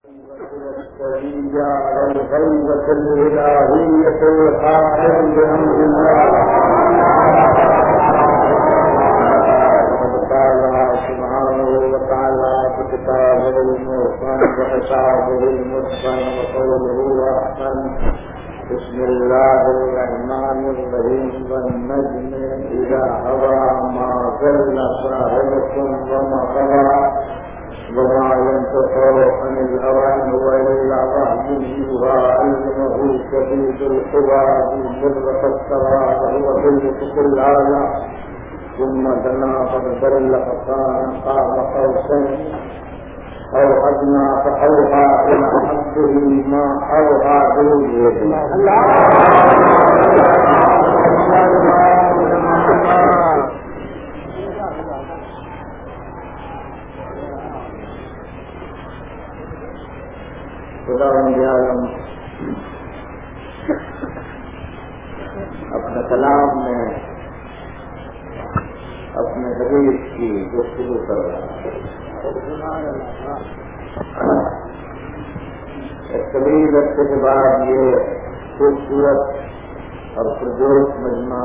الشريعة والغيبة الإلهية القائم بأمر الله. وقد قال سبحانه وتعالى في كتابه المحكم وحسابه المتقن وقوله الرحمن بسم الله الرحمن الرحيم والنجم إذا هوى ما ضل صاحبكم وما غوى وما ينطق عن الهوى هو إلا وحي يوحى علمه شديد القوى ذو مرة السوى وهو بالأفق الأعلى ثم دنا فنظر فكان قاب قوسين أو أدنى فأوحى إلى عبده ما أوحى إليه. خداوند عالم اپنے کلام میں اپنے حدیث کی گفتگو کر رہا ہے. ایک طویل عرصے کے بعد یہ خوبصورت اور پرجوش مجمع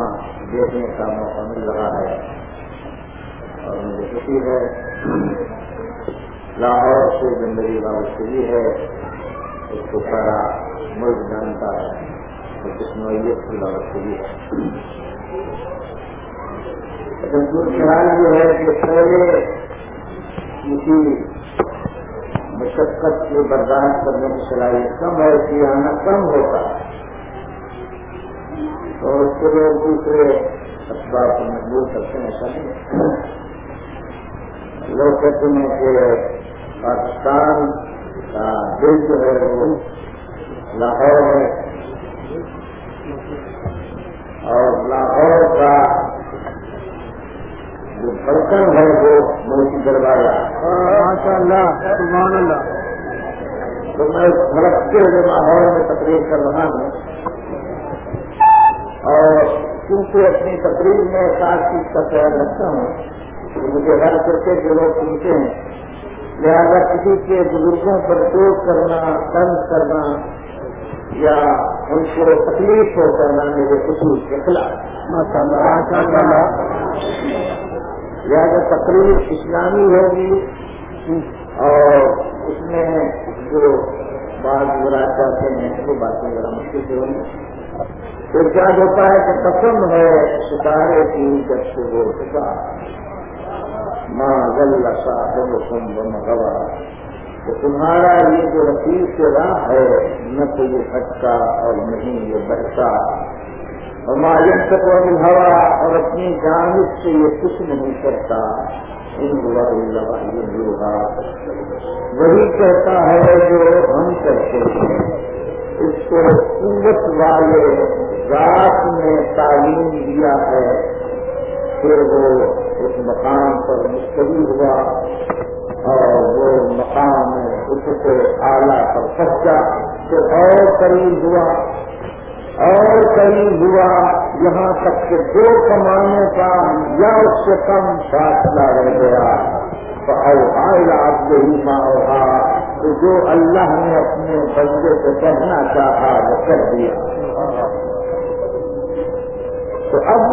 دیکھنے کا موقع مل رہا ہے اور مجھے خوشی ہے. لاہور سے زندگی وابستگی ہے اس کو سارا ملک جانتا ہے اور کس نوعیت کی وابستگی ہے. لیکن خیال یہ ہے کہ پہلے کسی مشقت کو برداشت کرنے کی صلاحیت کم ہے, کہ آنا کم ہوتا ہے اور اس کے لوگ دوسرے اسباب کو مجبور کرتے ہیں. ایسا نہیں لوگ کہتے ہیں کہ پاکستان کا دل جو ہے وہ لاہور ہے اور لاہور کا جو برتن ہے وہ موتی دروازہ. تو میں بھڑکتے ہوئے ماحول میں تقریر کر رہا ہوں اور کیونکہ اپنی تقریر میں سات چیز کا خیال رکھتا ہوں کہ مجھے ہر فرقے کے لوگ سنتے ہیں, لہٰذا کسی کے بزرگوں پر چوٹ کرنا, طنز کرنا یا ان کو تکلیف ہو کرنا میرے اصول کے خلاف. لہٰذا تقریر اسلامی ہوگی اور اس میں جو بات برا چاہتے ہیں وہ باتیں ذرا مشکل سے ہوں گی. پھر کیا ہوتا ہے کہ قسم ہے ستارے کی جب سے وہ چکا ماں غل صاحبکم وما غوى, کہ تمہارا یہ جو رفیق سے راہ ہے نہ تو یہ ہٹکا اور نہیں یہ بہتا, وما ينطق عن الهوى اور اپنی جانب سے یہ کچھ نہیں کرتا, ان هو الا وحی یوحى وہی کہتا ہے جو ہم کہتے ہیں. اس کو قوت والے ذات نے تعلیم دیا ہے, پھر وہ اس مقام پر مستوی ہوا اور وہ مقام اس سے اعلیٰ پر پہنچا, پھر اور قریب ہوا اور قریب ہوا یہاں تک کہ دو کمانے کا یا اس سے کم فاصلہ رہ گیا. فأوحى إلى عبده ما أوحى, تو جو اللہ نے اپنے بندے کو کہنا چاہا وہ کر دیا. تو اب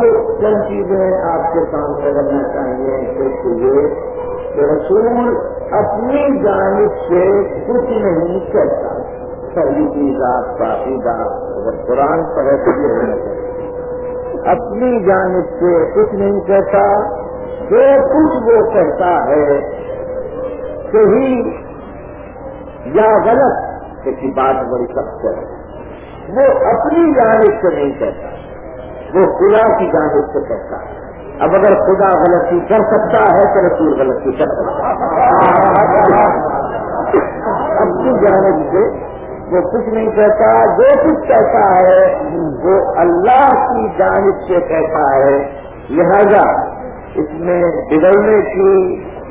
چند چیزیں آپ کے سامنے کرنا چاہیے. ایک تو یہ کہ رسول اپنی جانب سے کچھ نہیں کہتا. پہلی چیز آپ کا عقیدہ اگر قرآن پڑھے تو یہ ہونا چاہیے. اپنی جانب سے کچھ نہیں کہتا, جو کچھ وہ کہتا ہے صحیح یا غلط کسی بات بڑی سخت ہے, وہ اپنی جانب سے نہیں کہتا, وہ خدا کی جانب سے کہتا ہے. اب اگر خدا غلطی کر سکتا ہے تو رسول غلطی کر سکتا ہے. اپنی جانب سے وہ کچھ نہیں کہتا, جو کچھ کہتا ہے وہ اللہ کی جانب سے کہتا ہے. لہذا اس میں بگڑنے کی,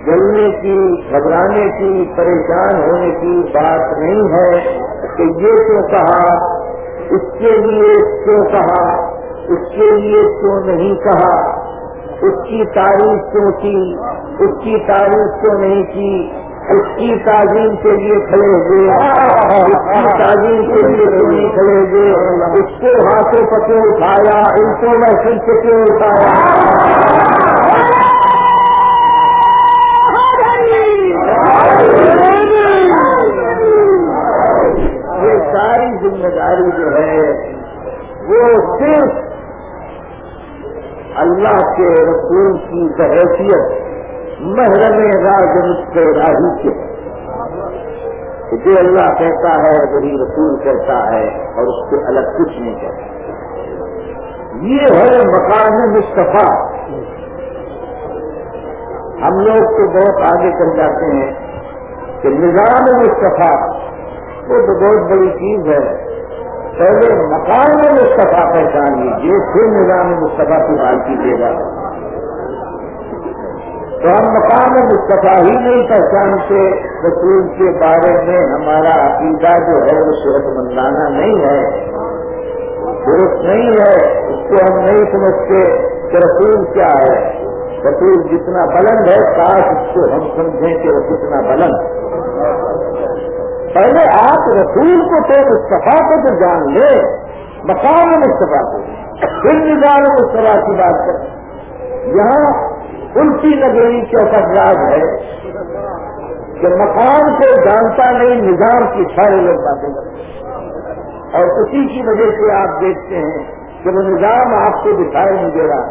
جلنے کی, گھبرانے کی, پریشان ہونے کی بات نہیں ہے کہ یہ کیوں کہا, اس کے لیے کیوں کہا, اس کے لیے کیوں نہیں کہا, اس کی تعریف کیوں کی, اس کی تعریف کیوں نہیں کی. اس کی تعظیم کے لیے کھڑے ہوئے، اس کی تعظیم کے لیے کھڑے ہوئے، اس کو ہاتھوں پر کیوں اٹھایا، ان کو محفل سے کیوں اٹھایا؟ یہ ساری ذمہ داری جو ہے وہ صرف اللہ کے رسول کی بحیثیت محرم راز کے راہی کے، جو اللہ کہتا ہے وہی رسول کہتا ہے اور اس سے الگ کچھ نہیں کہتا۔ یہ ہے مقام مصطفیٰ۔ ہم لوگ تو بہت آگے چل جاتے ہیں کہ نظام مصطفیٰ وہ تو بہت بڑی چیز ہے، پہلے مقام مصطفیٰ پہچان لیجیے پھر نظام مصطفیٰ کی بات کیجیے گا۔ تو ہم مقام مصطفیٰ ہی نہیں پہچانتے، رسول کے بارے میں ہمارا عقیدہ جو ہے وہ صحت مندانہ نہیں ہے، درست نہیں ہے، اس کو ہم نہیں سمجھتے کہ رسول کیا ہے۔ رسول جتنا بلند ہے کاش اس کو ہم سمجھیں کہ وہ کتنا بلند۔ پہلے آپ رسول کو تو مصطفیٰ کو تو جان لے، مقام مصطفیٰ کو، پھر نظام مصطفیٰ کی بات کریں۔ یہاں الٹی نگری چوکٹ راج ہے کہ مقام کو جانتا نہیں، نظام کی سارے لوگ باتیں کرتے ہیں، اور اسی کی وجہ سے آپ دیکھتے ہیں کہ وہ نظام آپ کو دکھائی نہیں دے رہا،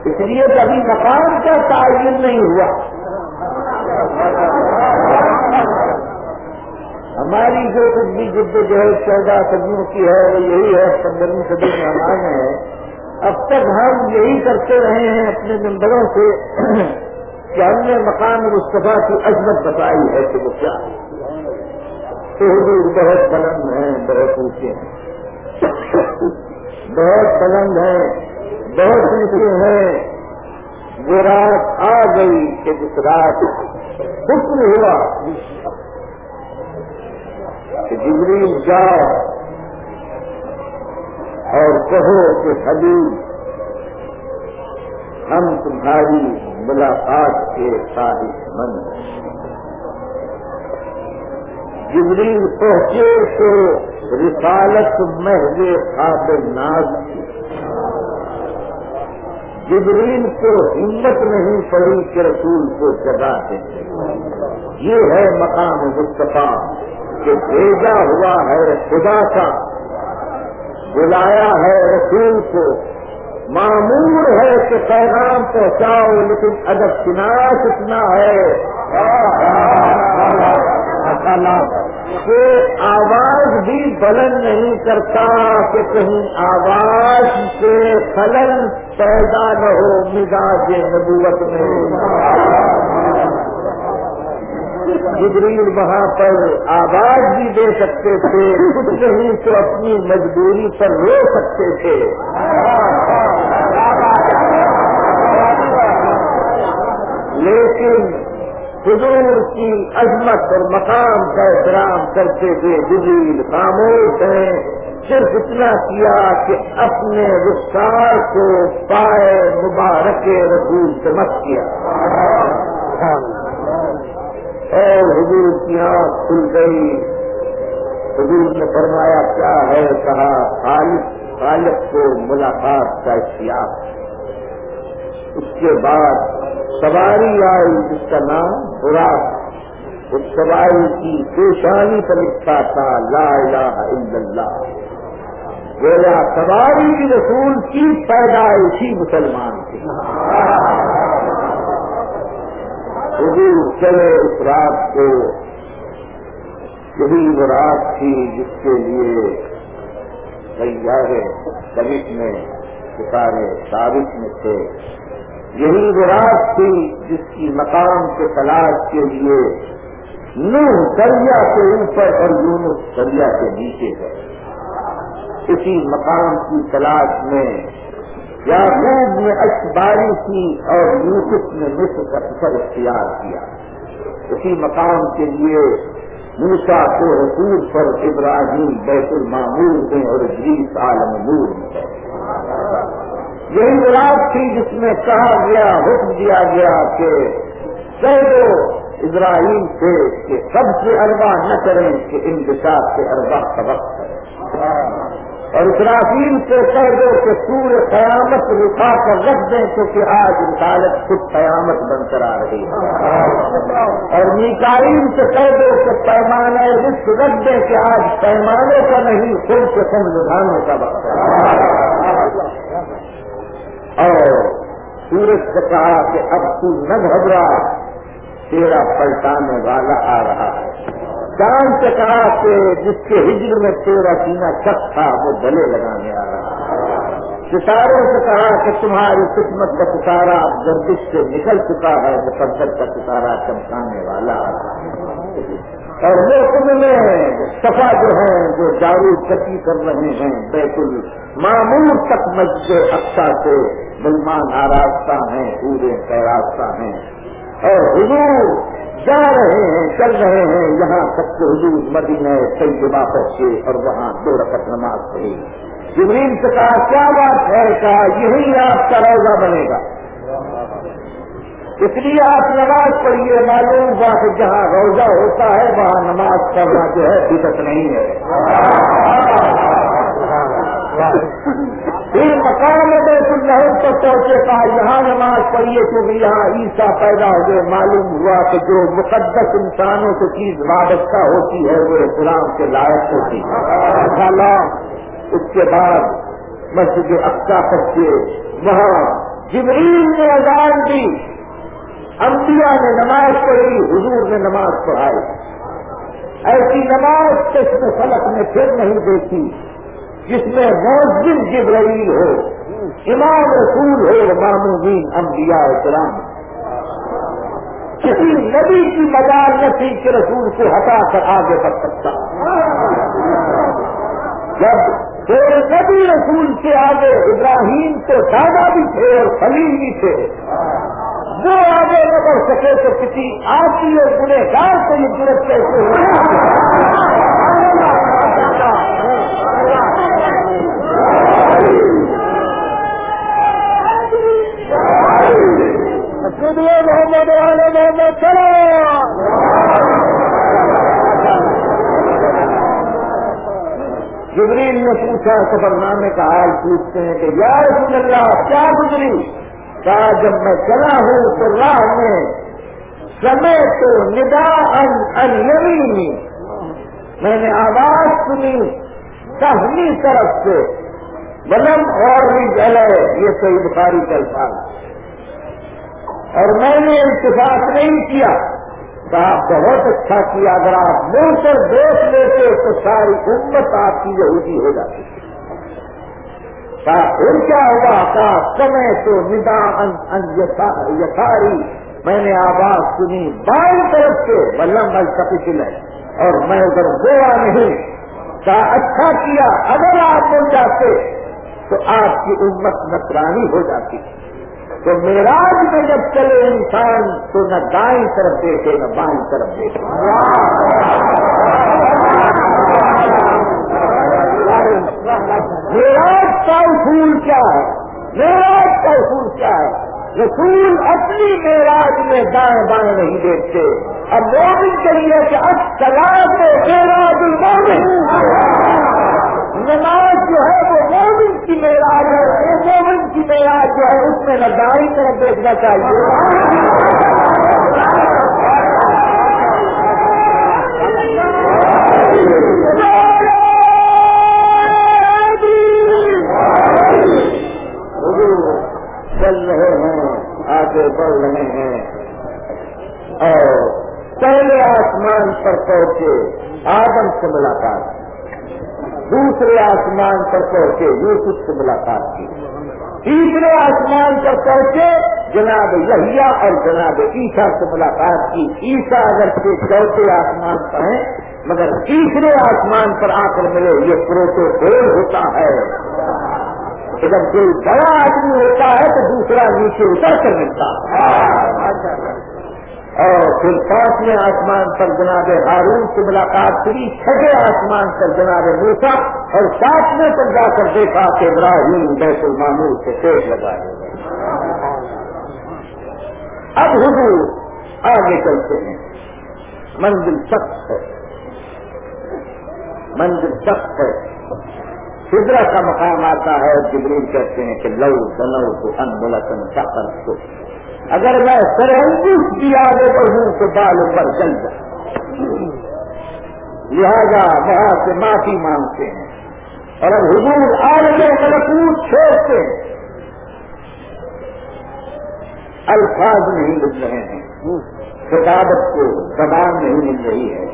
اس لیے کبھی مقام کا تعین نہیں ہوا۔ ہماری جو کچھ بھی جدوجہد 14 صدیوں کی ہے وہ یہی ہے، 15ویں صدی میں ہم آئے ہیں، اب تک ہم یہی کرتے رہے ہیں اپنے ممبروں سے کہ ہم نے مقام مصطفیٰ کی عظمت بتائی ہے کہ وہ کیا ہے۔ تو حضور بہت بلند ہیں، بہت اونچے ہیں، بہت بلند ہیں، بہت اونچے ہیں۔ وہ رات آ گئی کہ جس رات حکم ہوا کہ جبریل جاؤ اور کہو کہ حبیب ہم تمہاری ملاقات کے خواہش مند ہیں۔ جبریل پہنچے تو رسالت محض خواب ناز تھی۔ جبریل کو ہمت نہیں پڑی کہ رسول کو جگا دیں۔ یہ ہے مقام مصطفیٰ کہ بھیجا ہوا ہے خدا کا، بلایا ہے رسول کو، معمور ہے کہ پیغام پہنچاؤ، لیکن ادب شناس اتنا ہے کہ آواز بھی بلند نہیں کرتا کہ کہیں آواز سے خلل پیدا نہ ہو مزاج نبوت میں۔ جبریل وہاں پر آواز بھی دے سکتے تھے، کچھ نہیں تو اپنی مجبوری پر رو سکتے تھے، لیکن حضور کی عظمت اور مقام کا احترام کرتے ہوئے جبریل خاموش ہیں، صرف اتنا کیا کہ اپنے رخسار کو پائے مبارک رسول سے مت کیا، اور حضور کی آنکھ کھل گئی۔ حضور نے فرمایا کیا ہے؟ کہا خالق کو ملاقات کا اشتیاق۔ اس کے بعد سواری آئی جس کا نام براق، اس سواری کی پیشانی پر لکھا تھا لا الہ الا اللہ۔ گویا سواری بھی رسول کی پیدائشی مسلمان تھی۔ حضور چلے اس رات کو، یہی وہ رات تھی جس کے لیے سیارے کبش میں ستارے ثابت میں تھے، یہی وہ رات تھی جس کی مقام کے تلاش کے لیے نوح دریا کے اوپر اور یونس دریا کے نیچے ہے۔ اسی مقام کی تلاش میں یعقوب نے اشباری کی اور یوسف نے مصر کا سفر اختیار کیا۔ اسی مقام کے لیے موسیٰ کو حضور پر، ابراہیم بیت المعمور میں اور ادریس عالم نور میں ہے۔ یہی رات تھی جس میں کہا گیا، حکم دیا گیا کہ کہہ دو ابراہیم سے کہ سب سے اربا نہ کریں کہ انتشار سے اربا کا وقت ہے، اور اسرافیل سے کہہ دو کہ سور قیامت رکھا کر رکھ دیں کیونکہ آج رسالت خود قیامت بن کر آ رہی ہے، اور میکائیل سے کہہ دو کہ پیمانہ رزق رکھ دیں کہ آج پیمانے کا نہیں خود سے خود لدھانے کا وقت ہے، اور سورج سے کہا کہ اب تو نہ گھبرا، تیرا پلٹانے والا آ رہا ہے، چاند سے کہا کہ جس کے ہجر میں تیرا سینہ چک تھا وہ گلے لگانے آ رہا ہے، ستاروں سے کہا کہ تمہاری قسمت کا ستارہ گردش سے نکل چکا ہے، مقدر کا ستارہ چمکانے والا آ رہا ہے، اور موسم میں صفا جو ہیں جو جارو کشی کر رہے ہیں بیت المعمور تک مسجد اقصی سے مسلمان آراستہ ہیں، پورے پیراستہ ہیں، اور حضور جا رہے ہیں چل رہے ہیں یہاں تک کہ حضور مدینہ طیبہ پہنچے اور وہاں 2 رکعت نماز پڑھی، جبریل سے کہا کیا بات ہے، کہا یہی آپ کا روضہ بنے گا، اس لیے آپ نماز پڑھیے، معلوم ہوا کہ جہاں روضہ ہوتا ہے وہاں نماز پڑھنا جو ہے بدعت نہیں ہے، پھر مقام بیت اللہ پر پہنچے کہا یہاں نماز پڑھیے کیونکہ یہاں عیسیٰ پیدا ہوئے، معلوم ہوا کہ جو مقدس انسانوں سے چیز وابستہ ہوتی ہے وہ احترام کے لائق ہوتی ہے، اس کے بعد مسجد اقصی پہنچے، وہاں جبریل نے اذان دی، انبیاء نے نماز پڑھی، حضور نے نماز پڑھائی، ایسی نماز چشم فلک میں پھر نہیں دیکھی جس میں مؤذن جبرائیل ہو، امام رسول ہو، مامومین انبیاء کرام، کسی نبی کی مجال نہ تھی کہ رسول کو ہٹا کر آگے بڑھ سکتا، جب تیرے نبی رسول سے آگے ابراہیم تو دادا بھی تھے اور خلیل بھی تھے، وہ آگے نہ بڑھ سکے تو کسی آتی اور گنہگار سے یہ ضرورت کیسے ہو؟ محمد والے محمد چلو، جبریل نے پوچھا، سفر نامے کا حال پوچھتے ہیں کہ یا رسول اللہ کیا گزری، کہا جب میں چلا ہوں تو راہ میں سمے تو ندا ان یمینی، میں نے آواز سنی داہنی طرف سے، ولم اور یہ صحیح بخاری کا الفاظ، اور میں نے التفات نہیں کیا، کہا بہت اچھا کیا، اگر آپ منہ پر دیکھ لیتے تو ساری امت آپ کی یہودی ہو جاتی، کہا پھر کیا ہوا، کہا سمے تو ندا ان یساری، میں نے آواز سنی بائیں طرف سے، ولم التفت ہے، اور میں ادھر گوا نہیں، کہا اچھا کیا، اگر آپ مل جاتے تو آپ کی امت نصرانی ہو جاتی، تو معراج میں جب چلے انسان تو نہ دائیں طرف دیکھے نہ بائیں طرف دیکھے، معراج کا اصول کیا ہے، معراج کا اصول کیا ہے، رسول اپنی معراج میں دائیں بائیں نہیں دیکھتے، اب مومن کے لیے کہ الصلاۃ معراج المومن، نماز جو ہے وہ مومن کی معراج ہے، وہ مومن کی معراج جو ہے اس میں نہ دائیں طرف دیکھنا چاہیے، چل رہے ہیں آگے بڑھ رہے ہیں، اور پہلے آسمان پر پہنچے آدم سے ملاقات، دوسرے آسمان پر پہنچے یوسف سے ملاقات کی، تیسرے آسمان پر پہنچے جناب یحییٰ اور جناب عیسیٰ سے ملاقات کی، عیسیٰ اگر سے چوتھے آسمان پر ہیں مگر تیسرے آسمان پر آ کر ملے، یہ پروٹوکول ہوتا ہے، جب کوئی بڑا آدمی ہوتا ہے تو دوسرا نیچے اتر کر ملتا ہے، اور پھر 5ویں آسمان پر جناب ہارون سے ملاقات ہوئی، 6ویں آسمان پر جناب موسیٰ، اور 7ویں پر جا کر دیکھا کہ ابراہیم بیت المعمور سے پیش لگائے۔ اب حضور آگے چلتے ہیں. منزل سخت ہے، منزل سخت ہے. سدرا کا مقام آتا ہے، جبریل کہتے ہیں کہ لو دنو کو انبلتن سفر کو، اگر میں سرہنگس کی آگے بڑھوں تو بال پر چل جائے. لہذا وہاں سے معافی مانگتے ہیں اور اب حضور عالم ملکوت چھوڑتے ہیں. الفاظ نہیں مل رہے ہیں، خطابت کو زبان نہیں مل رہی ہے،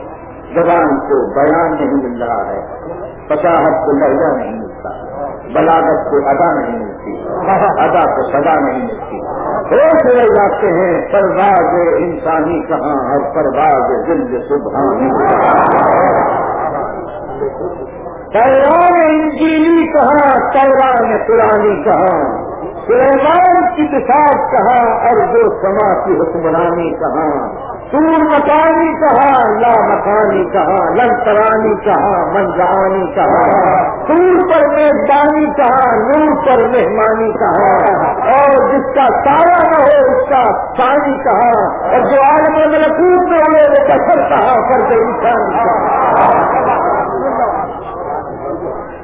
زبان کو بیان نہیں مل رہا ہے، فصاحت کو لہجہ نہیں ملتا، بلاغت کو ادا نہیں ملتی، ادا کو صدا نہیں ملتی. ہوش رہ جاتے ہیں پرواز انسانی کہاں اور پرواز دل سبحانی تیران انجیلی کہاں، تیران قرآنی کہاں، سلیمان کی بساط کہاں اور جو سما کی حکمرانی کہاں، طور مکانی کہاں، لا مکانی کہاں، لنترانی کہاں، منجانی کہاں، طور پر میزبانی کہاں، نور پر مہمانی کہاں، اور جس کا سایہ نہ ہو اس کا ثانی کہاں، اور جو عالم ملکوت میں ہوئے وہ کثر کہاں، فرد انسان کہاں.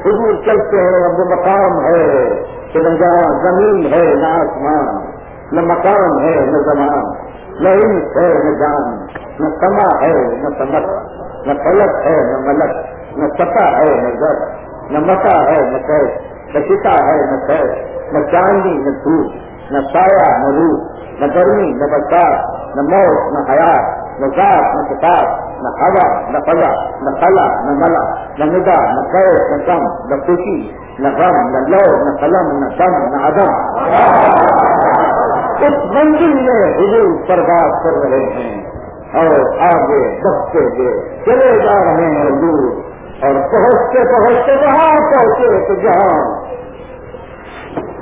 حضور چلتے ہیں، اب وہ مقام ہے کہ نہ جہاں زمین ہے نہ آسمان، نہ مکان ہے نہ زمان، نہ انس ہے نہ جان، نہ سما ہے نہ سمت، نہ فلک ہے نہ ملک، نہ سطح ہے نہ زر، نہ متا ہے نہ کیس، نہ ستا ہے نہ کیس، نہ چاندی نہ دھوپ، نہ سایہ نہ روح، نہ گرمی نہ برسات، نہ موت نہ حیات، نہ ذات نہ کتاب، نہ ہوا نہ فضا، نہ خلا نہ ملا، نہ ندا نہ قید نہ کم، نہ خوشی نہ غم، نہ لو نہ قلم، نہ دم نہ عدم. اس منزل میں حضور پرواز کر رہے ہیں اور آگے بڑھتے ہوئے چلے جا رہے ہیں حضور، اور پہنچتے پہنچتے وہاں پہنچے تو جہاں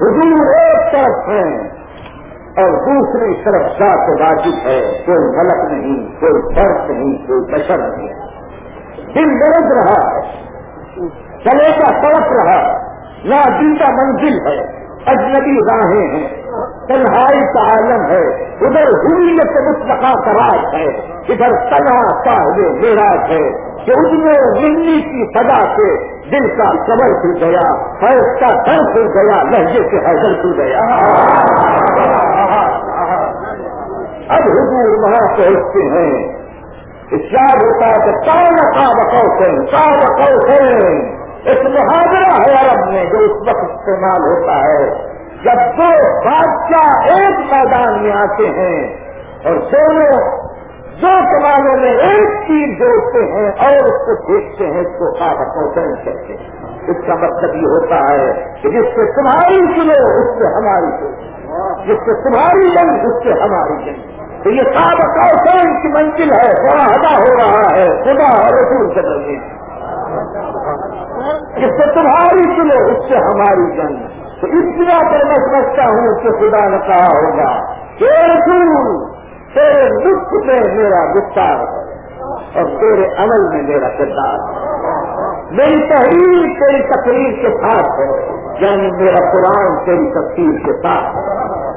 حضور ایک طرف ہیں اور دوسری طرف ذات واجب ہے، کوئی ملک نہیں، کوئی فرد نہیں، کوئی بشر نہیں. دل درد رہا ہے، چلے کا تڑپ رہا، نادیدہ منزل ہے، اجنبی راہیں ہیں، تنہائی کا عالم ہے، ادھر ہوئیت مطلقہ کا راج ہے، ادھر تنہا صاحب معراج ہے کہ اس میں ملنی کی صدا سے دل کا صبر کھل گیا، فیض کا در کھل گیا، لہجے سے حیدر کھل گیا. اب حضور وہاں پہنچتے ہیں، ارشاد ہوتا ہے کہ قاب قوسین، ایک محاورہ ہے عرب میں جو اس وقت استعمال ہوتا ہے جب دو بادشاہ ایک میدان میں آتے ہیں اور دونوں دو کمانوں میں ایک تیر جوڑتے ہیں اور اس کو دیکھتے ہیں، اس کو قاب قوسین کہتے ہیں. اس کا مطلب یہ ہوتا ہے کہ جس سے تمہاری سنو اس سے ہماری سنو، جس سے تمہاری جنگ اس سے ہماری جنگ. تو یہ قاب قوسین کی منزل ہے، معاہدہ ہو رہا ہے خدا اور رسول کے درمیان. جس سے تمہاری سنو اس سے ہماری جنگ. تو اس بنا پر میں سمجھتا ہوں کہ خدا نے کہا ہوگا کہ رسول تیرے لطف میں میرا گفتار ہے اور تیرے عمل میں میرا کردار ہے. میری تحریر تیری تقریر کے ساتھ ہے، یعنی میرا قرآن تیری تفسیر کے ساتھ ہے.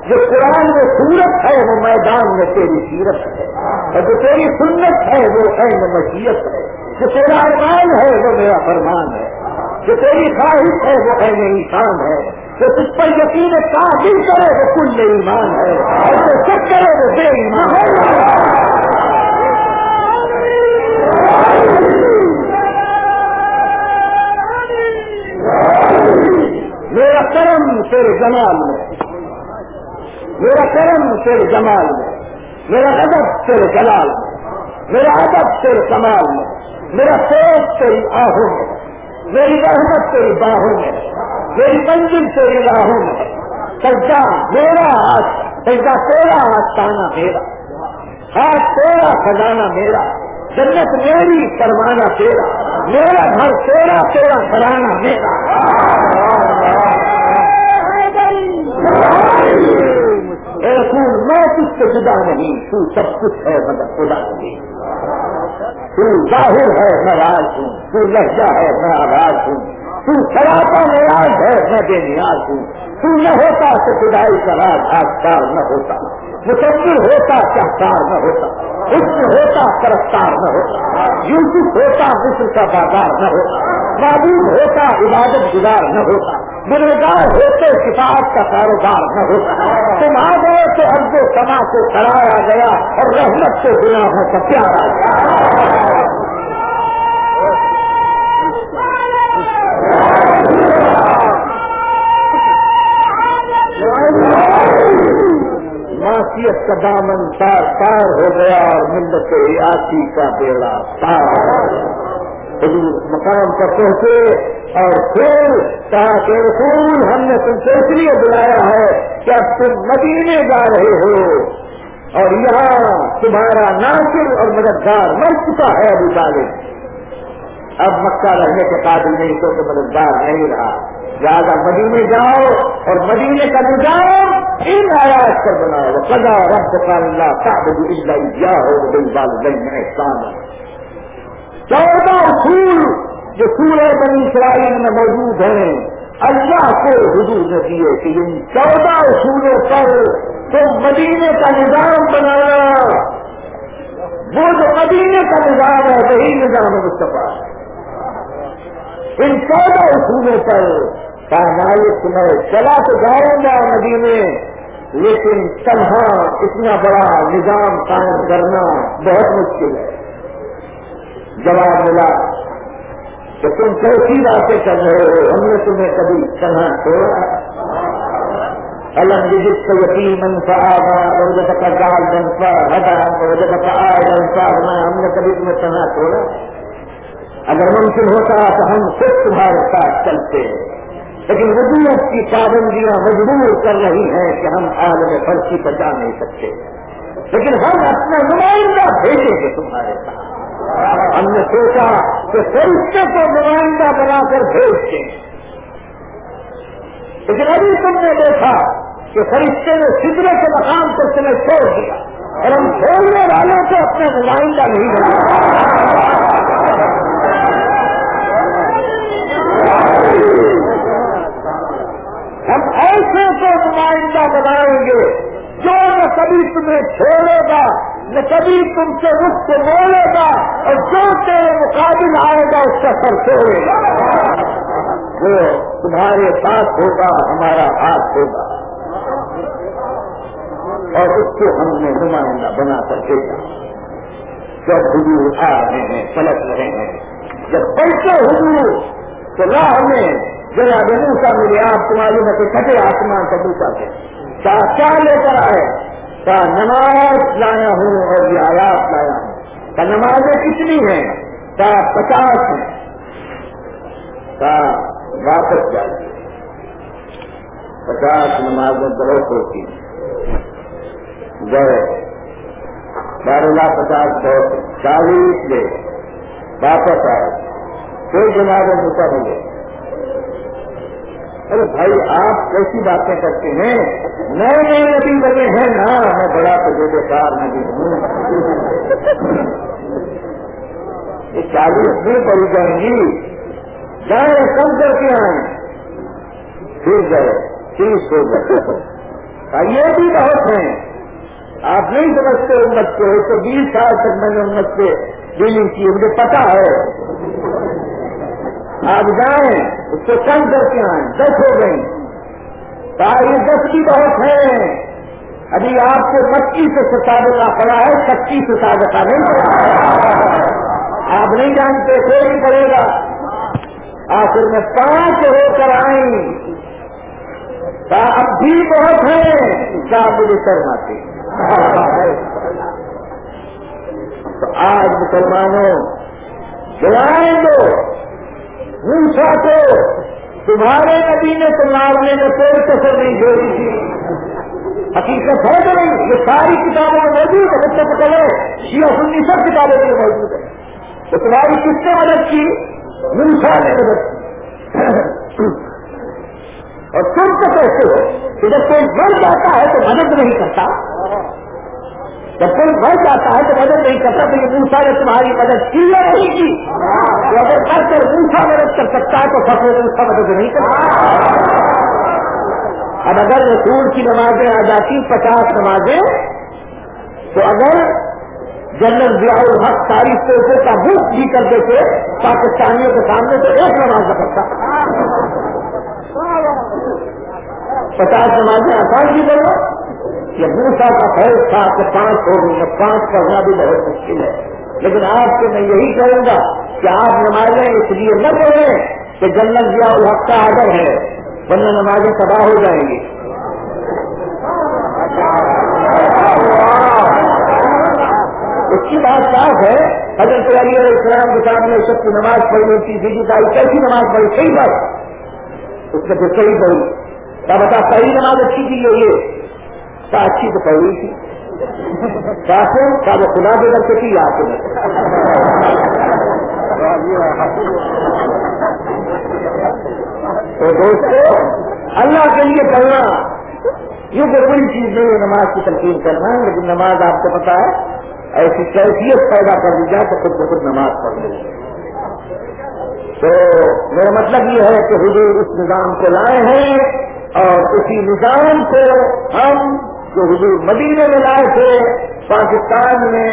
جو قرآن میں سورت ہے وہ میدان میں تیری سیرت ہے، اور جو تیری سنت ہے وہ عین مشیت ہے. جو تیرا ارمان ہے وہ میرا فرمان ہے، جو تیری خواہش ہے وہ عین انسان ہے. جو تجھ پر یقین کامل کرے وہ کل ایمان ہے، اور جو شک کرے وہ بے ایمان ہے. میرا کرم تیرے جمال میں، میرا کرم تیرے جمال میں، میرا ادب تیرے جلال میں، میرا ادب تیرے کمال میں، میرا سوچ تیری آہوں میں، میری رحمت تیری باہوں میں، میری منزل تیری راہوں میں. سجدہ میرا ہاتھ، سجدہ تیرا آستانہ میرا، ہاتھ تیرا خزانہ میرا، جنت میری فرمانا تیرا، میرا گھر تیرا، تیرا گھرانہ میرا. اے رسول میں کچھ سے جدا نہیں، تو سب کچھ ہے مگر خدا نہیں. تو ظاہر ہے میں راز ہوں، تو لہجہ ہے میں آواز ہوں، تو سراپا نیاز ہے میں بے نیاز ہوں. تو نہ ہوتا تو خدائی کا راز آشکار نہ ہوتا، مصور ہوتا شاہکار نہ ہوتا، حسن ہوتا طرفدار نہ ہوتا، یوسف ہوتا مصر کا بازار نہ ہوتا، معبود ہوتا عبادت گزار نہ ہوتا، گنہگار ہوتے صفات کا کاروبار نہ ہوتا، تم آ گئے تو ارض و سما کو کرایا گیا اور رحمت کو گناہوں کا پیارا گیا۔ معصیت کا دامن تار تار ہو گیا اور ملت ریاسی کا بیڑا پار۔ حضور مقام پر پہنچے اور پھر کہا کہ رسول ہم نے تم کو اس لیے بلایا ہے کہ اب تم مدینے جا رہے ہو اور یہاں تمہارا ناصر اور مددگار مر چکا ہے ابو طالب، اب مکہ رہنے کے قابل نہیں تو مددگار نہیں رہا، زیادہ مدینے جاؤ اور مدینے کا نظام ان آیات پر بناؤ، وَقَضَىٰ رَبُّكَ أَلَّا تَعْبُدُوا إِلَّا إِيَّاهُ وَبِالْوَالِدَيْنِ إِحْسَانًا۔ 14 اصول جو سورہ بنی اسرائیل میں موجود ہیں اللہ کو حضور نے دیے کہ ان 14 اصولوں پر تم مدینے کا نظام بنانا، وہ جو مدینے کا نظام ہے وہی نظام مصطفیٰ ہے۔ ان 14 اصولوں پر مالک میں چلا تو جاؤں گا مدینے، لیکن تنہا اتنا بڑا نظام قائم کرنا بہت مشکل ہے۔ جواب ملا کہ تم کیسی باتیں کر رہے ہو، ہم نے تمہیں کبھی تنہا چھوڑا؟ الم جس کو یتیمن فآبا ووجدک ضالا فہدی ووجدک عائلا فأغنی، ہم نے کبھی تمہیں تنہا چھوڑا؟ اگر ممکن ہوتا تو ہم خود تمہارے ساتھ چلتے، لیکن وجود کی پابندیاں مجبور کر رہی ہیں کہ ہم عالم فرشی پر جا نہیں سکتے، لیکن ہم اپنا نمائندہ بھیجیں گے تمہارے ساتھ۔ ہم نے سوچا کہ فرشتے کو نمائندہ بنا کر بھیجتے، لیکن ابھی تم نے دیکھا کہ فرشتے نے سدرے کے مقام پر تمہیں چھوڑ دیا اور ہم چھوڑنے والوں کو اپنا نمائندہ نہیں بنا۔ ہم ایسے کو نمائندہ بنائیں گے جو نہ کبھی تمہیں چھوڑے گا نہ کبھی تم سے رخ کو موڑے گا، اور جو تیرے مقابل آئے گا اس کا سر چھوڑے گا، وہ تمہارے ساتھ ہوگا ہمارا ہاتھ ہوگا، اور اس کو ہم نے نمائندہ بنا کر بھیجا۔ جب حضور آ رہے ہیں پلٹ رہے ہیں، جب بڑھتے حضور تو راہ میں جناب موسیٰ ملے، آپ تمہاری میں سے کٹے آسمان کا موسیٰ تھے، کیا لے کر آئے؟ کہا نماز لایا ہوں اور یہ آیات لایا ہوں۔ کہا نمازیں کتنی ہیں؟ کہا 50 ہیں۔ کہا واپس جائیے، 50 نمازیں درست ہوتی ہیں۔ گئے 12,50 بہت 40 لے واپس آئے، پھر جناب موسیٰ ملے۔ ارے بھائی آپ کیسی باتیں کرتے ہیں، نئے نبی بنے ہیں نا، میں بڑا تجربے کار نبی ہوں، یہ 40 میں پڑی جائیں گی، جائیں کم کر کے آئیں، پھر گئے 30 ہو گئے۔ یہ بھی بہت ہیں، آپ نہیں سمجھتے امت کو، تو 20 سال تک میں نے امت سے ڈیلنگ کی، مجھے پتا ہے۔ آپ جائیں اس کو کم کر کے آئیں، 10 ہو گئی، یہ 10 بھی بہت ہیں، ابھی آپ کو مکی سے سابقہ پڑا ہے، 25 سے سابقہ نہیں پڑا، آپ نہیں جانتے، کوئی نہیں پڑے گا۔ آخر میں 5 ہو کر آئیں، اب بھی بہت ہیں، مجھے شرم آتی۔ تو آج مسلمانوں جوائیں دو موسیٰ کو، تمہارے نبی نے تو مارنے میں کوئی کسر نہیں چھوڑی تھی، حقیقت ہے کہ نہیں؟ یہ ساری کتابوں میں موجود ہے، بچوں کو چلے شیعہ سنی سب کتابوں میں موجود ہے۔ تو تمہاری کس نے مدد کی؟ موسیٰ نے مدد کی۔ اور تم تو کہتے ہو کہ جب کوئی مر جاتا ہے تو مدد نہیں کرتا، جب کوئی مر جاتا ہے تو مدد نہیں کرتا، تو یہ موسیٰ نے تمہاری مدد کی یا نہیں کی؟ تو اگر کر کر موسیٰ مدد کر سکتا ہے تو فخر موسیٰ مدد نہیں کرتا۔ اب اگر رسول کی نمازیں آ جاتی 50 نمازیں تو اگر جنرل ضیاء الحق ساری پیسے کا بک بھی کر دیتے پاکستانیوں کے سامنے تو ایک نماز کا پڑتا 50 نمازیں آسان کی کرو. یہ موسیٰ کا فیض تھا کہ 5 ہو گئی. 5 کرنا بھی بہت مشکل ہے. لیکن آپ سے میں یہی کہوں گا کہ آپ نمازیں اس لیے نہ پڑھیں کہ جنرل ضیاء الحق کا آڈر ہے، ورنہ نمازیں تباہ ہو جائیں گی. اس کی بات صاف ہے. حضرت علی علیہ السلام کے سامنے سب کی نماز پڑھی تھی. کیسی نماز پڑھی؟ صحیح بات. اس نے پھر صحیح پڑھی. کیا بتا صحیح نماز اچھی تھی؟ یہ اچھی تو پڑھی تھی. کیا وہ خدا دے کر کے تھی آپ نے؟ تو دوستو اللہ کے لیے پڑھنا یہ تو کوئی چیز نہیں ہے نماز کی تلقین کرنا. لیکن نماز آپ کو پتا ہے ایسی کیفیت پیدا کر دی جائے تو خود بخود نماز پڑھ لیں. تو میرا مطلب یہ ہے کہ حضور اس نظام کو لائے ہیں اور اسی نظام کو ہم جو حضور مدینے میں لائے تھے پاکستان میں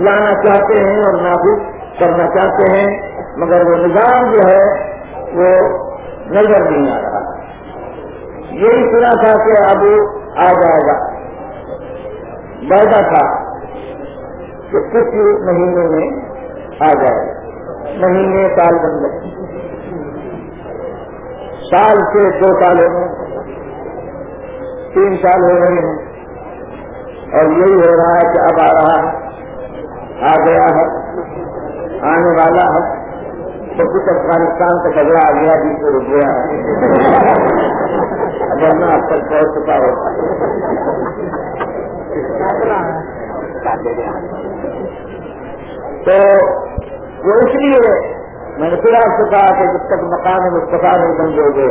لانا چاہتے ہیں اور نافذ کرنا چاہتے ہیں. مگر وہ نظام جو ہے وہ نظر نہیں آ رہا. یہی سنا تھا کہ اب آ جائے گا. وعدہ تھا کہ کچھ مہینے میں آ جائے گا. مہینے سال بن گئے. سال سے 2 سال ہو گئے، 3 سال ہو رہے ہیں اور یہی ہو رہا ہے کہ اب آ رہا ہے، آ گیا ہے، آنے والا ہے. تو کچھ افغانستان کا جھگڑا آ گیا جس کو رک گیا ہے. ورنہ اب تک پہنچ چکا ہوتا. تو وہ اس لیے میں نے پھر آپ سے کہا کہ جب تک مقام مصطفیٰ نہیں سمجھو گے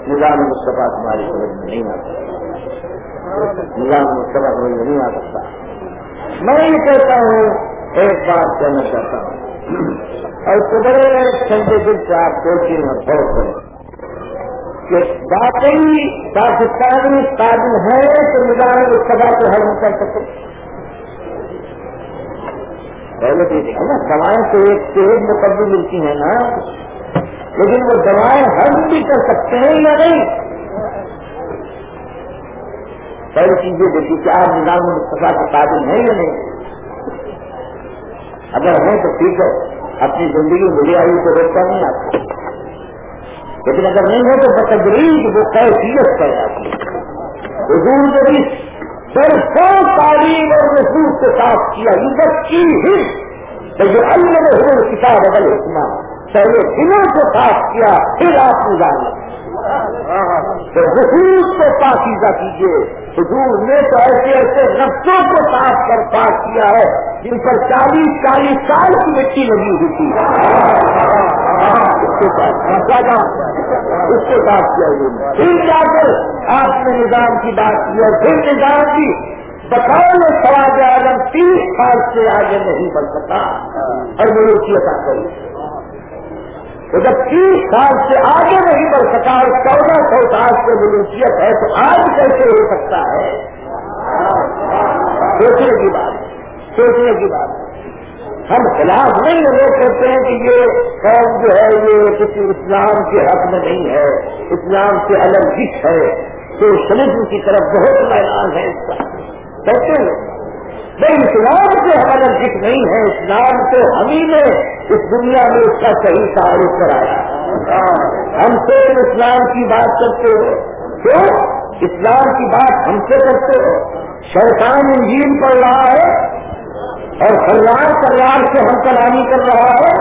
نظام مصطفیٰ تمہاری سمجھ میں نہیں آ سکتا. نظام مصطفیٰ سمجھ میں نہیں آ سکتا. میں یہ کہتا ہوں، ایک بات کہنا چاہتا ہوں اور اس کو بڑے ٹھنڈے دل سے آپ سوچیں اور غور کریں کہ واقعی پاکستانی قابل ہے تو نظام مصطفیٰ کو حل نہیں کر سکتے. پہلے تو یہ نا دوائیں تو ایک تیز مقدم ملتی ہیں نا، لیکن وہ دوائیں حل بھی کر سکتے ہیں یا نہیں. پہلی چیز یہ دیکھیے کہ آپ نظام مصطفیٰ کے قابل ہیں یا نہیں. اگر ہیں تو ٹھیک ہے، اپنی زندگی ملی آئی کو روکتا نہیں آپ کو. لیکن اگر نہیں ہے تو بتدریج وہ کیفیت پیدا کی. حضور نے بھی برسوں تعلیم اور نصوص کے ساتھ کیا. یوزکی ہی جو اللہ نے حضور کتاب اگل حکمہ پہلے دلوں کو صاف کیا پھر آپ نظام تو حضور کو پاکیزہ کیجیے. حضور نے تو ایسے ایسے نفسوں کو صاف کر پاک کیا ہے جن پر 40 سال کی مٹی لگی ہوئی تھی. اس کو صاف کیا. پھر جا کر آپ نے نظام کی بات کی اور پھر نظام کی بقول خواجہ اعظم 30 سال سے آگے نہیں بڑھ سکا اور ملوکیت آ گئی. تو جب 30 سال سے آگے نہیں بڑھ سکا اور 1400 سال سے ملوکیت ہے تو آج کیسے ہو سکتا ہے؟ سوچنے کی بات. ہم خلاف نہیں. لوگ کہتے ہیں کہ یہ قوم جو ہے یہ کسی اسلام کے حق میں نہیں ہے، اسلام سے الگ دکھ ہے، سوشلزم کی طرف بہت میدان ہے. اس کا کہتے ہیں نہیں، اسلام سے ہم الگ دکھ نہیں ہے. اسلام تو ہم ہی نے اس دنیا میں اس کا صحیح تعارف کرایا. ہم سے اسلام کی بات کرتے ہو تو اسلام کی بات ہم سے کرتے ہو. شیطان انجیل پڑھ رہا ہے اور سرار سے ہم کلامی کر رہا ہے.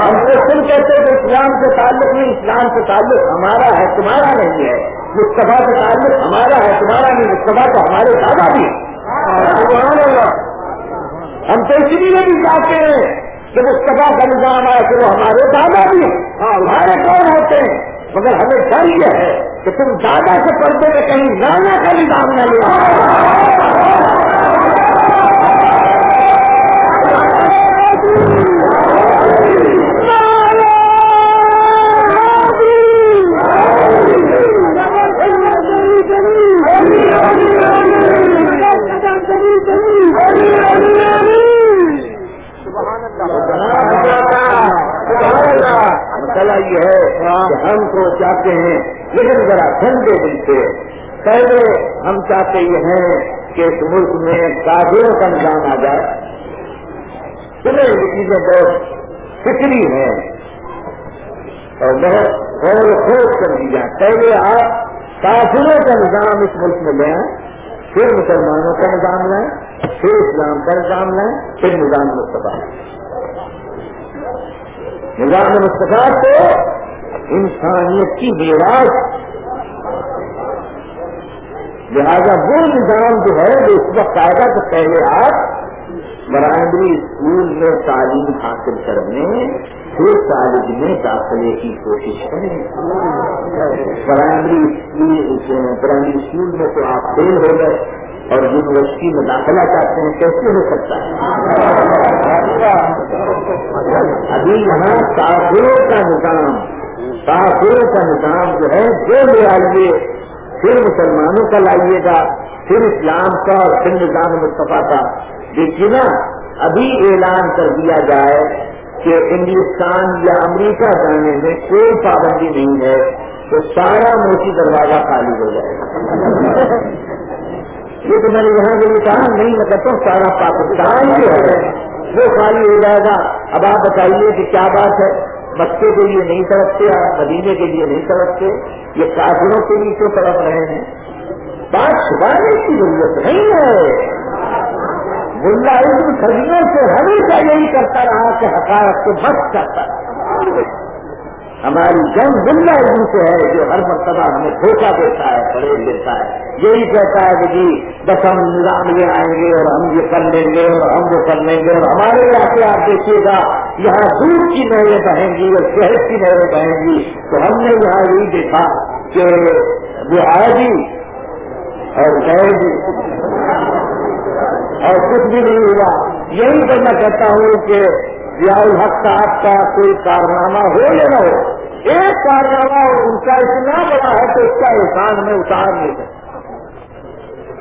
ہم سے سن کہتے کہ اسلام سے تعلق نہیں. اسلام سے تعلق ہمارا ہے، تمہارا نہیں ہے. مصطفیٰ سے تعلق ہمارا ہے، تمہارا نہیں. مصطفیٰ تو ہمارے دادا بھی. ہم تو اس لیے بھی چاہتے ہیں کہ مصطفیٰ کا نظام آیا کہ وہ ہمارے دادا بھی ہمارے کون ہوتے ہیں. مگر ہمیں ڈر یہ ہے کہ تم دادا سے پڑھتے میں کہیں نانا کا نظام نہ لے آؤ. مسئلہ یہ ہے کہ ہم تو چاہتے ہیں لیکن ذرا ٹھنڈے دل سے پہلے ہم چاہتے یہ ہیں کہ اس ملک میں کافروں کا نظام آ جائے. یہ چیزیں بہت فکری ہیں اور بہت غور و خوض کر دی جائیں. پہلے آپ کافروں کا نظام اس ملک میں لیں, پھر مسلمانوں کا نظام لیں, پھر اسلام کا نظام لیں, پھر نظام مصطفیٰ. نظام مصطفیٰ تو انسانیت کی میراث, لہذا وہ نظام جو ہے وہ اس وقت آئے گا کہ پہلے آپ برائمری اسکول میں تعلیم حاصل کرنے, پھر کالج میں داخلے کی کوشش کریں. پرائمری اسکول میں تو آپ فیل ہو گئے اور یونیورسٹی میں داخلہ چاہتے ہیں, کیسے ہو سکتا ہے؟ ابھی یہاں کافروں کا نظام جو ہے جو لے آئیے, پھر مسلمانوں کا لائیے گا, پھر اسلام کا اور پھر نظام مصطفیٰ کا. دیکھیے نا, ابھی اعلان کر دیا جائے کہ انگلستان یا امریکہ جانے میں کوئی پابندی نہیں ہے تو سارا موسی دروازہ خالی ہو جائے گا. یہ تو میں نے یہاں کے لیے کہا نہیں, میں کہتا ہوں سارا پاکستان جو ہے وہ خالی ہو جائے گا. اب آپ بتائیے کہ کیا بات ہے, مکے کے لیے نہیں تڑپتے آپ, مدینے کے لیے نہیں تڑپتے, یہ کافروں کے لیے کیوں تڑپ رہے ہیں؟ بات چھپانے کی ضرورت نہیں ہے. ملا علم صدیوں سے ہمیشہ یہی کرتا رہا کہ حقائق کو بس کرتا رہا. ہماری جنگ ملا علم سے ہے جو ہر مرتبہ ہمیں دھوکہ دیتا ہے, فریب دیتا ہے, یہی کہتا ہے کہ جی بس ہم نظام لے آئیں گے اور ہم یہ کر لیں گے اور ہم وہ کر لیں گے. اور ہمارے علاقے آپ دیکھیے گا یہاں دودھ کی نہریں بہیں گی اور شہد کی نہریں بہیں گی, تو ہم نے یہاں یہی دیکھا کہ وہ آئے بھی اور گئے بھی اور کچھ بھی نہیں ہوا. یہی تو میں کہتا ہوں کہ ضیاء الحق صاحب کا کوئی کارنامہ ہو یا نہ ہو, ایک کارنامہ ان کا اتنا بڑا ہے تو اس کا احسان میں اتار نہیں سکتا.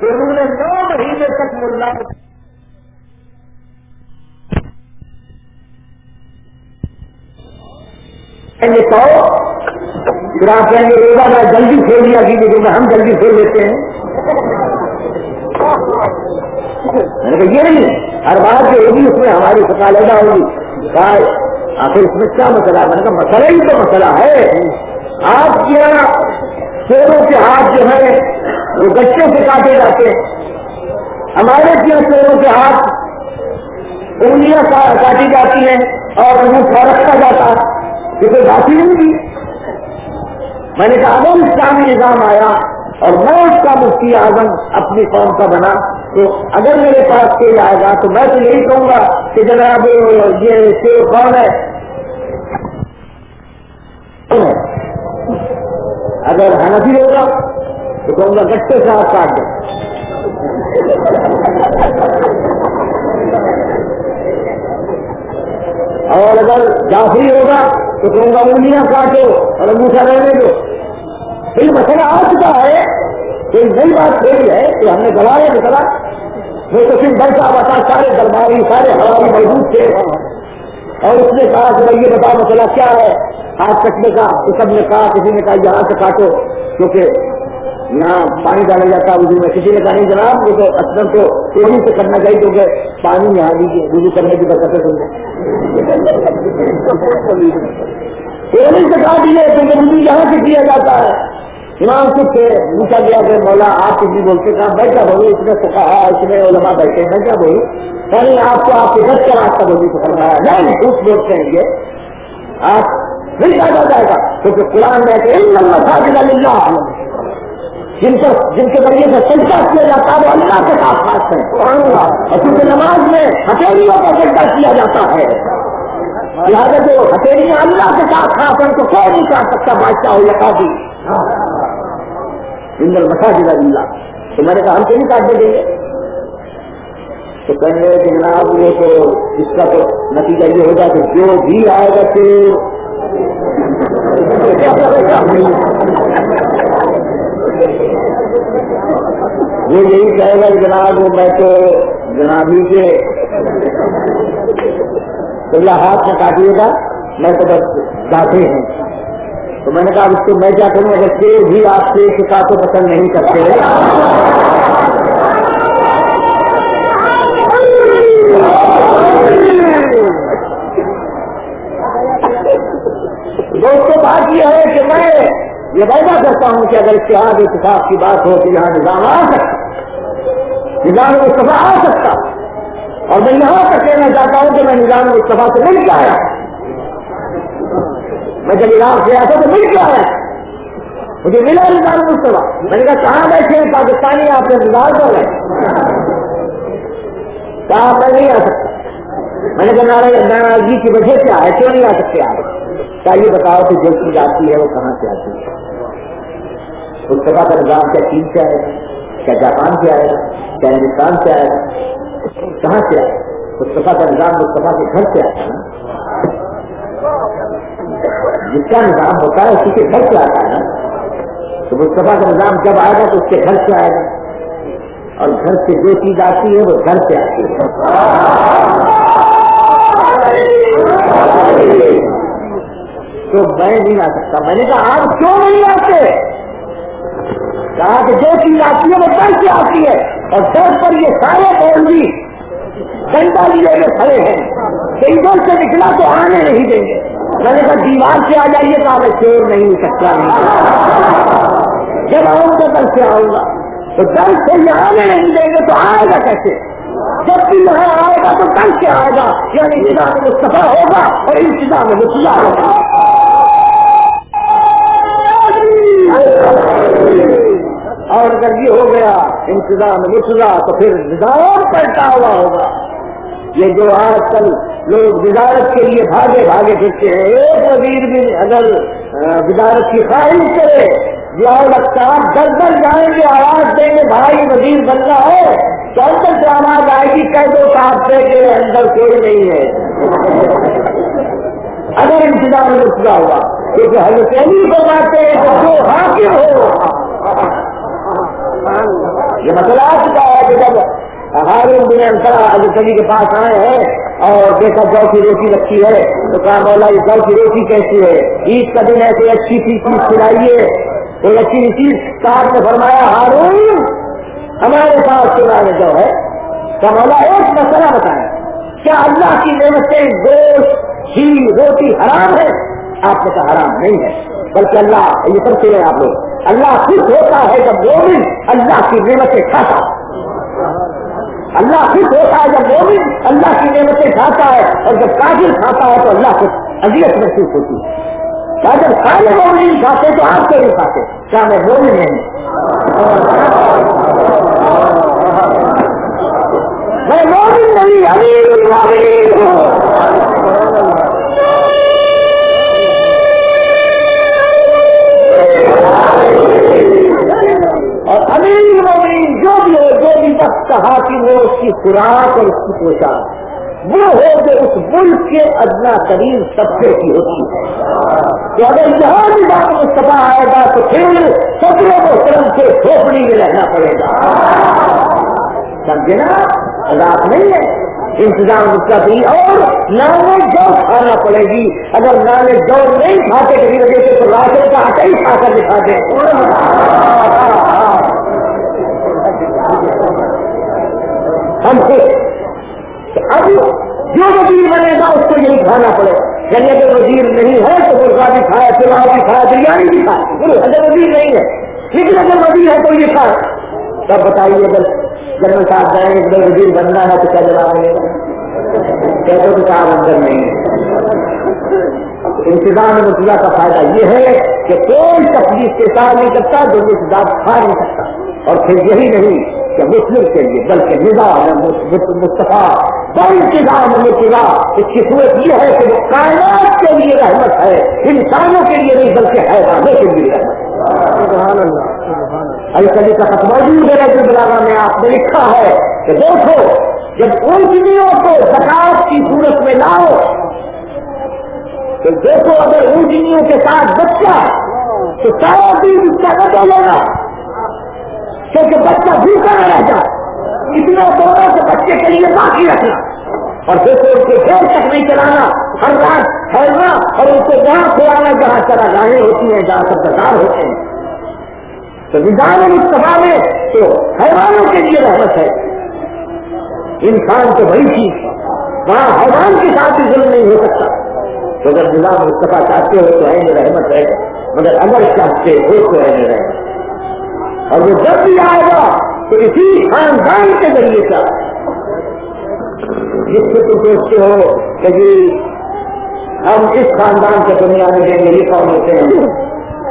پھر انہوں نے 9 مہینے تک ملا کہو, پھر آپ کہیں گے روزہ میں جلدی کھیل لیا کیجیے, ہم جلدی کھیل لیتے ہیں. میں نے کہا یہ نہیں, ہر بات جو ہوگی اس میں ہماری فکالدہ ہوگی. آخر اس میں کیا مسئلہ ہے؟ میں نے کہا مسئلہ ہی تو مسئلہ ہے. آپ کیا شیروں کے ہاتھ جو ہے وہ گچھوں سے کاٹے جاتے ہیں, ہمارے کیا شیروں کے ہاتھ انگلیاں کاٹی جاتی ہیں اور منہ رکھا جاتا ہے. یہ کوئی بات ہی نہیں تھی. میں نے کہا اگر اسلامی نظام آیا اور میں اس کا مفتی اعظم اپنی قوم کا بنا تو اگر میرے پاس تیل آئے گا تو میں تو یہی کہوں گا کہ جناب یہ تیل کون ہے, اگر حنفی ہوگا تو کہوں گا گٹے سے ہاتھ کاٹ دیں, اور اگر جعفری ہوگا تو کہوں گا انگلیاں کاٹو اور انگوٹھا رہنے دو. پھر مسئلہ آ چکا ہے, کوئی نئی بات تھوڑی ہے کہ ہم نے گوایا مسئلہ. وہ تو صرف بڑھتا بتا سارے درباری سارے ہماری موجود تھے اور اس نے کہا کہ یہ بتاؤ مسئلہ کیا ہے ہاتھ کٹنے کا. تو سب نے کہا, کسی نے کہا یہاں سے کاٹو کیونکہ یہاں پانی ڈالا جاتا ہے وضو میں. کسی نے کہا نہیں جناب وہ تو اصل تو وہی سے کرنا چاہیے کیونکہ پانی یہاں دیجیے وضو کرنے کی برکتیں سن لیں. وہی سے کہا دیجیے کیونکہ وضو یہاں سے کیا جاتا ہے. امام خود سے پوچھا گیا کہ مولا آپ کسی بولتے کہا میں کیا بولوں, اس میں فقہا اس میں علماء بیٹھے میں کیا بولوں. یعنی آپ کو آپ کے گھر کا راستہ بولنے کو فرمایا نہیں, کچھ لوگ کہیں گے آپ نہیں کہا جائے گا کیونکہ قرآن میں کہ المساجد للہ, جن کے ذریعے سے سجدہ کیا جاتا ہے وہ اللہ کے ساتھ خاص ہے. اور کیونکہ نماز میں ہتھیلیوں کا سجدہ کیا جاتا ہے, لہٰذا جو ہتھیلیاں اللہ کے ساتھ خاص ہیں تو کوئی نہیں کہہ سکتا بادشاہ ہو یا قاضی. ان المساجد للہ. تو میں نے کہا ہم کیوں نہیں کاٹنے دیں گے؟ تو کہنے لگے کہ جناب یہ تو اس کا تو نتیجہ یہ ہوگا کہ جو بھی آئے گا تو وہ یہی کہے گا کہ جناب میں تو جناب ہی کے تو اللہ ہاتھ میں کاٹیے گا، میں تو بس کاٹے ہیں. تو میں نے کہا اس کو میں کیا کروں، اگر شیر بھی آپ سے کاٹو پسند نہیں کرتے. دوستوں بات یہ ہے کہ میں یہ وعدہ کرتا ہوں کہ اگر اتحاد اتفاق کی بات ہو تو یہاں نظام آ سکتا، نظام مصطفیٰ آ سکتا. اور میں یہاں تک کہنا چاہتا ہوں کہ میں نظام مصطفیٰ سے مل کے آیا. میں جب عراق سے آیا تھا تو مل کے آیا، مجھے ملا نظام مصطفیٰ. میں نے کہا کہاں بیٹھے ہیں پاکستانی، آپ نے انتظار کر رہے ہیں. کہا میں نہیں آ سکتا. میں نے کہا ناراضگی کی وجہ سے آئے، کیوں نہیں آ سکتے آپ؟ کیا یہ بتاؤ کہ جو چیز آتی ہے وہ کہاں سے آتی ہے؟ مصطفیٰ کا نظام کیا چین سے آئے گا، کیا جاپان سے آئے گا، کیا ہندوستان سے آئے گا؟ کہاں سے آئے گا؟ مصطفیٰ کا نظام مصطفیٰ کے گھر سے آتا ہے نا. جس کا نظام ہوتا ہے اسی کے گھر سے آتا ہے نا. تو مصطفیٰ کا نظام جب آئے گا تو اس کے گھر سے آئے گا، اور گھر سے جو چیز آتی ہے وہ گھر سے آتی ہے. تو میں نہیں آ سکتا. میں نے کہا آپ کیوں نہیں آتے؟ کہا کہ جو چیز آتی ہے وہ در سے آتی ہے، اور در پر یہ سارے مولوی ڈنڈا لیے ہوئے کھڑے ہیں کہ ادھر سے نکلا تو آنے نہیں دیں گے. میں نے کہا دیوار سے آ جائیے. کہا میں چور نہیں سکتا نہیں، جب آؤں گا در سے آؤں گا. تو در سے یہ آنے نہیں دیں گے تو آئے گا کیسے؟ جب بھی یہاں آئے گا تو در سے آئے گا، یعنی نظام مصطفیٰ ہوگا اور انتظام مصطفیٰ ہوگا. اور اگر یہ ہو گیا انتظام مصطفیٰ تو پھر نظام پلٹا ہوا ہوگا. یہ جو آج کل لوگ وزارت کے لیے بھاگے بھاگے پھرتے ہیں، ایک وزیر بھی اگر وزارت کی خواہش کرے ضیاء الافطار در در جائیں گے، آواز دیں گے بھائی وزیر بننا ہے، تو اندر سے آواز آئے گی کہہ دو صاحب سے کہ اندر کوئی نہیں ہے. اگر انتظام مصطفیٰ ہوا، کیونکہ حضرت علی فرماتے ہیں کہ جو حاکم ہو. یہ مسئلہ آ چکا ہے کہ جب ہارون بن انصار حضرت علی کے پاس آئے ہیں اور دیکھا جو کی روٹی رکھی ہے تو کہا مولا یہ جو کی روٹی کیسی ہے، عید کا دن ہے کوئی اچھی سی چیز کھلائیے، کوئی اچھی چیز. صاحب نے فرمایا ہارون ہمارے پاس چلانے جو ہے. تو مولا ایک مسئلہ بتائیں، کیا اللہ کی نعمتیں گوشت گھی روٹی حرام ہے؟ آپ نے کہا حرام نہیں ہے، بلکہ اللہ یہ سب سنے آپ لوگ، اللہ خوش ہوتا ہے جب مومن اللہ کی نعمتیں کھاتا. اللہ خوش ہوتا ہے جب مومن اللہ کی نعمتیں کھاتا ہے، اور جب کافر کھاتا ہے تو اللہ کو اذیت محسوس ہوتی ہے. کیا جب سارے مومن کھاتے تو آپ کو نہیں کھاتے؟ کیا میں مومن نہیں؟ میں مومن نہیں، امیر المومنین ہوں. اور امیر المومنین جو بھی ہو، جو بھی وقت کا حاکم ہو، اس کی خوراک اور اس کی پوشاک وہ ہو جو اس ملک کے ادنا ترین طبقے کی ہوتی ہے. تو اگر یہاں نظام مصطفیٰ آئے گا تو پھر صدر محترم سے کھوپڑی میں رہنا پڑے گا. سمجھے نا؟ عذاب نہیں ہے، انتظام مصطفی. اور نانے جو کھانا پڑے گی، اگر نانے جو نہیں کھاتے کسی وجہ سے تو راشن کا آٹا ہی کھا کر دکھا دیں. ہم سے اب جو وزیر بنے گا اس کو یہی کھانا پڑے. یعنی اگر وزیر نہیں ہے تو مرغا بھی کھائے، پلاؤ بھی کھائے، بریانی بھی کھائے. اگر وزیر نہیں ہے، لیکن اگر وزیر ہے تو یہ کھائے. تب بتائیے اگر جنرل صاحب جائیں گے اگر وزیر بننا ہے تو کیا جواب ملے گا؟ کہتے تو صاحب اندر نہیں ہے. انتظام مصطفیٰ کا فائدہ یہ ہے کہ کوئی تکلیف کے ساتھ نہیں کرتا جو انتظام کھا نہیں سکتا. اور پھر یہی نہیں کہ مسلم کے لیے بلکہ نظام مصطفیٰ انتظام مصطفیٰ اس کی صورت یہ ہے کہ وہ کائنات کے لیے رحمت ہے، انسانوں کے لیے نہیں بلکہ حیوانوں کے لیے رحمت ہے. سبحان اللہ. علی کا خط موجود ہے نجم البلاغہ میں، آپ نے لکھا ہے کہ دیکھو جب اونچنیوں کو زکات کی صورت میں لاؤ تو دیکھو اگر اونچنیوں کے ساتھ بچہ تو سارا دن اس کا نہ بولے گا کیونکہ بچہ بھوکا نہ رہ جائے. اتنا دونوں سے بچے کے لیے باقی رکھنا. اور دوسروں کے دیر تک نہیں چلانا، ہر رات ٹھہرنا اور ان کو جہاں کھلانا جہاں چراگاہیں ہوتی ہیں، جہاں سبزار ہوتے ہیں. تو نظام مصطفیٰ میں تو حیوانوں کے لیے رحمت ہے. انسان تو بڑی چیز ہے، وہاں حیوان کے ساتھ بھی ظلم نہیں ہو سکتا. تو اگر نظام مصطفیٰ چاہتے ہو تو عین رحمت ہے، مگر اگر چاہتے ہو تو عین رحمت. اور وہ جب بھی آئے گا تو اسی خاندان کے ذریعے سے، جس سے تم سوچتے ہو کہ جی ہم اس خاندان کے دنیا میں دیں گے، یہ کون ہوتے ہیں؟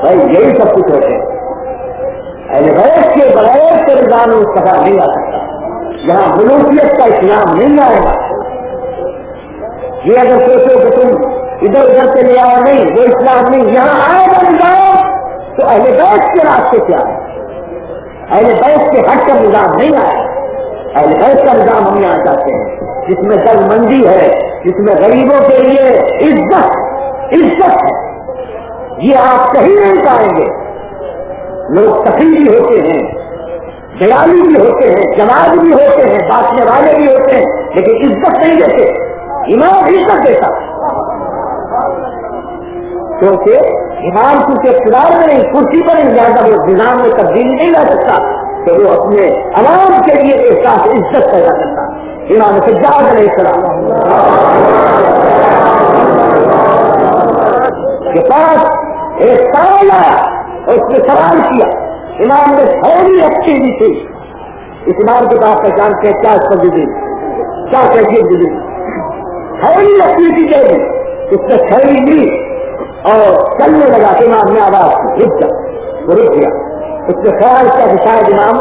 بھائی یہی سب کچھ ہوتے ہیں. اہل بیت کے بغیر سے نظام مصطفیٰ نہیں آ سکتا، یہاں ملوکیت کا اسلام نہیں آئے گا. یہ اگر سوچو کہ تم ادھر ادھر سے لے آؤ، نہیں، وہ اسلام نہیں. یہاں آئے گا نظام تو اہل بیت کے راستے سے آئے، اہل بیت کے ہٹ کر نظام نہیں آئے. اہل بیت کا نظام ہم یہاں چاہتے ہیں جس میں درد مندی ہے، جس میں غریبوں کے لیے عزت ہے. یہ آپ کہیں نہیں پائیں گے. لوگ سخی بھی ہوتے ہیں، دیالی بھی ہوتے ہیں، جماعت بھی ہوتے ہیں، بانٹنے والے بھی ہوتے ہیں، لیکن عزت نہیں دیتے. امام عزت دیتا، کیونکہ امام کچھ اقتدار میں نہیں، کرسی پر نہیں، زیادہ وہ نظام میں تبدیلی نہیں لا سکتا. تو وہ اپنے عوام کے لیے احساس عزت پیدا کرتا. امام سجاد علیہ السلام کے پاس ایک سوال آیا اور اس نے سوال کیا. امام نے تھوڑی اچھی بھی تھی. اس امام کے پاس پہچان کے کیا اس پر دی، کیا کیفیت دی؟ تھوڑی اچھی تھی کہ اس نے تھوڑی لی اور چلنے لگا. امام نے آواز رک جا، وہ رک گیا. اس نے خیال کیا کہ شاید امام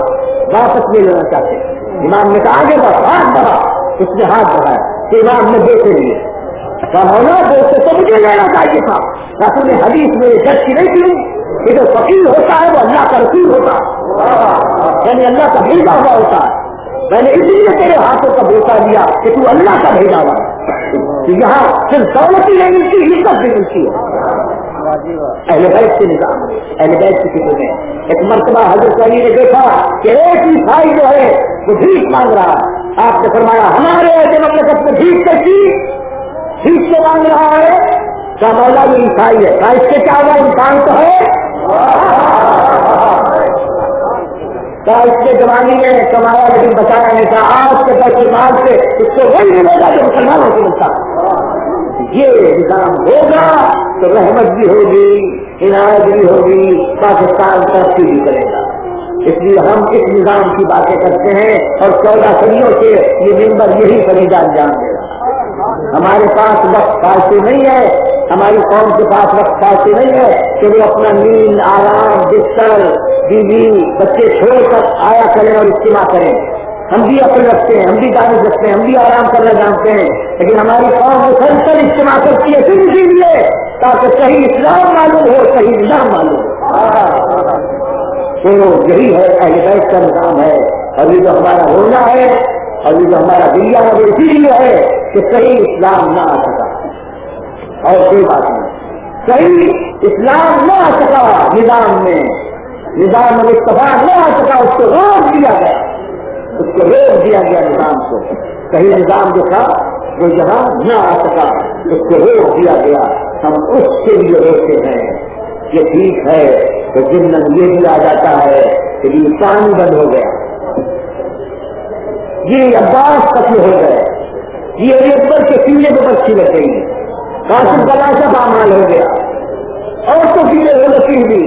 واپس لے لینا چاہتے. امام نے کہا آگے بڑھا، ہاتھ بڑھا. اس نے ہاتھ بڑھایا کہ امام نے دیکھے لیے ہونا دوست تو مجھے لینا چاہیے تھا. رسول نے حدیث میں جج کی نہیں کی کہ جو فقیر ہوتا ہے وہ اللہ کا رسول ہوتا ہے، یعنی اللہ کا بھیجا ہوا ہوتا ہے. میں نے اس لیے تیرے ہاتھوں کا بوسا لیا کہ تو اللہ کا بھیجا ہوا ہے. یہاں صرف دولت ہی نہیں ملتی، عزت بھی ملتی ہے. اہل بیت کے نظام، اہل بیت کی فکر میں ایک مرتبہ حضرت علی نے دیکھا کہ ایک عیسائی جو ہے وہ بھیک مانگ رہا ہے. آپ نے فرمایا ہمارے ایسے مملکت میں بھیک سے مانگ رہا ہے. کیا مولا یہ عیسائی ہے؟ کیا اس کے کیا ہوا؟ انسان تو ہے. کیا اس کے زمانے میں کمایا لیکن بچایا نہیں تھا؟ آج کے پیسے مال سے اس کو وہی ملے گا جو مسلمانوں کو ملتا. یہ نظام ہوگا تو رحمت بھی ہوگی، عنایت بھی ہوگی، پاکستان ترقی بھی کرے گا. اس لیے ہم اس نظام کی باتیں کرتے ہیں اور 14 صدیوں سے یہ ممبر یہی فریضہ انجام دے رہا. ہمارے پاس وقت فالتو نہیں ہے، ہماری قوم کے پاس وقت فالتو نہیں ہے کہ وہ اپنا نیند، آرام، بستر، بیوی، بچے چھوڑ کر آیا کریں اور اجتماع کریں. ہم بھی عقل رکھتے ہیں، ہم بھی دانش رکھتے ہیں، ہم بھی آرام کرنا جانتے ہیں، لیکن ہماری قوم مسلسل اجتماع کرتی ہے صرف اسی لیے تاکہ صحیح اسلام معلوم ہو، صحیح نظام معلوم ہو. تو یہی ہے اہل بیت کا نظام ہے. اور یہ جو ہمارا ہونا ہے اور یہ جو ہمارا دنیا ہے وہ اسی لیے ہے کہ صحیح اسلام نہ آ سکا. اور کوئی بات نہیں، صحیح اسلام نہ آ سکا نظام میں، نظام مصطفیٰ نہ آ سکا، اس کو روک دیا گیا، اس کو روک دیا گیا. نظام کو صحیح نظام جو تھا وہ جہاں نہ آ سکا اس کو روک دیا گیا. ہم اس کے لیے روکتے ہیں. یہ ٹھیک ہے تو ضمن یہ بھی آ جاتا ہے کہ یہ پانی بند ہو گیا، یہ عباس قتل ہو گئے، یہ اکبر کے سینے کو بچی لگ گئی، قاسم کا لاشا پامال ہو گیا، اور تو سینے ہو لگی ہوئی،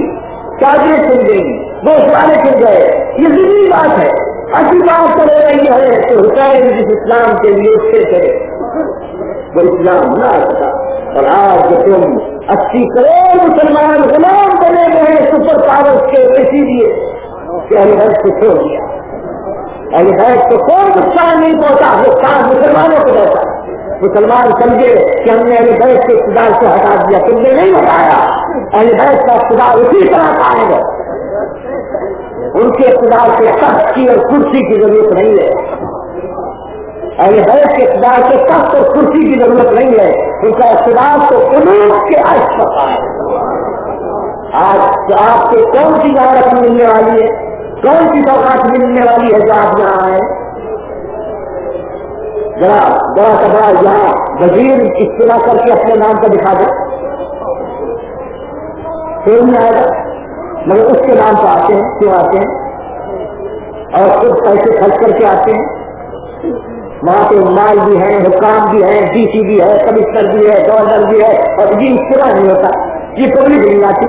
چادریں کھل گئی، گوشوارے کھل گئے. یہ ضروری بات ہے. اچھی بات تو ہو رہی ہے کہ حسین جس اسلام کے لیے اس سے کرے وہ اسلام نہ آ سکا. اور آج جو تم 80 کروڑ مسلمان غلام بنے ہوئے سپر پاور کے اسی لیے کہ اہل بیت کو چھوڑ دیا. اہل بیت کو کوئی نقصان نہیں پہنچا، نقصان مسلمانوں کو پہنچا. مسلمان سمجھے کہ ہم نے اہل بیت کے اقتدار سے ہٹا دیا، تم نے نہیں ہٹایا. اہل بیت کا اقتدار اسی طرح قائم ہے. ان کے اقتدار کے تخت کی اور کرسی کی ضرورت نہیں ہے. اہل بیت کے اقتدار کے تخت اور کرسی کی ضرورت نہیں ہے. ان کا اقتدار تو علوم کے عرش پر ہے. آج آپ کو کون سی رقم ملنے والی ہے، کون سی سوغات ملنے والی ہے جو آپ یہاں آئے؟ ذرا سبھا یہاں وزیر اجتماع کر کے اپنے نام کا دکھا دے، پھر نہیں آئے گا، مگر اس کے نام پہ آتے ہیں، کیوں آتے ہیں؟ اور خود پیسے خرچ کر کے آتے ہیں، وہاں پہ مال بھی ہے، حکام بھی ہے، ڈی سی بھی ہے، کمشنر بھی ہے، گورنر بھی ہے، اور یہ اجتماع نہیں ہوتا، یہ پبلک نہیں آتی،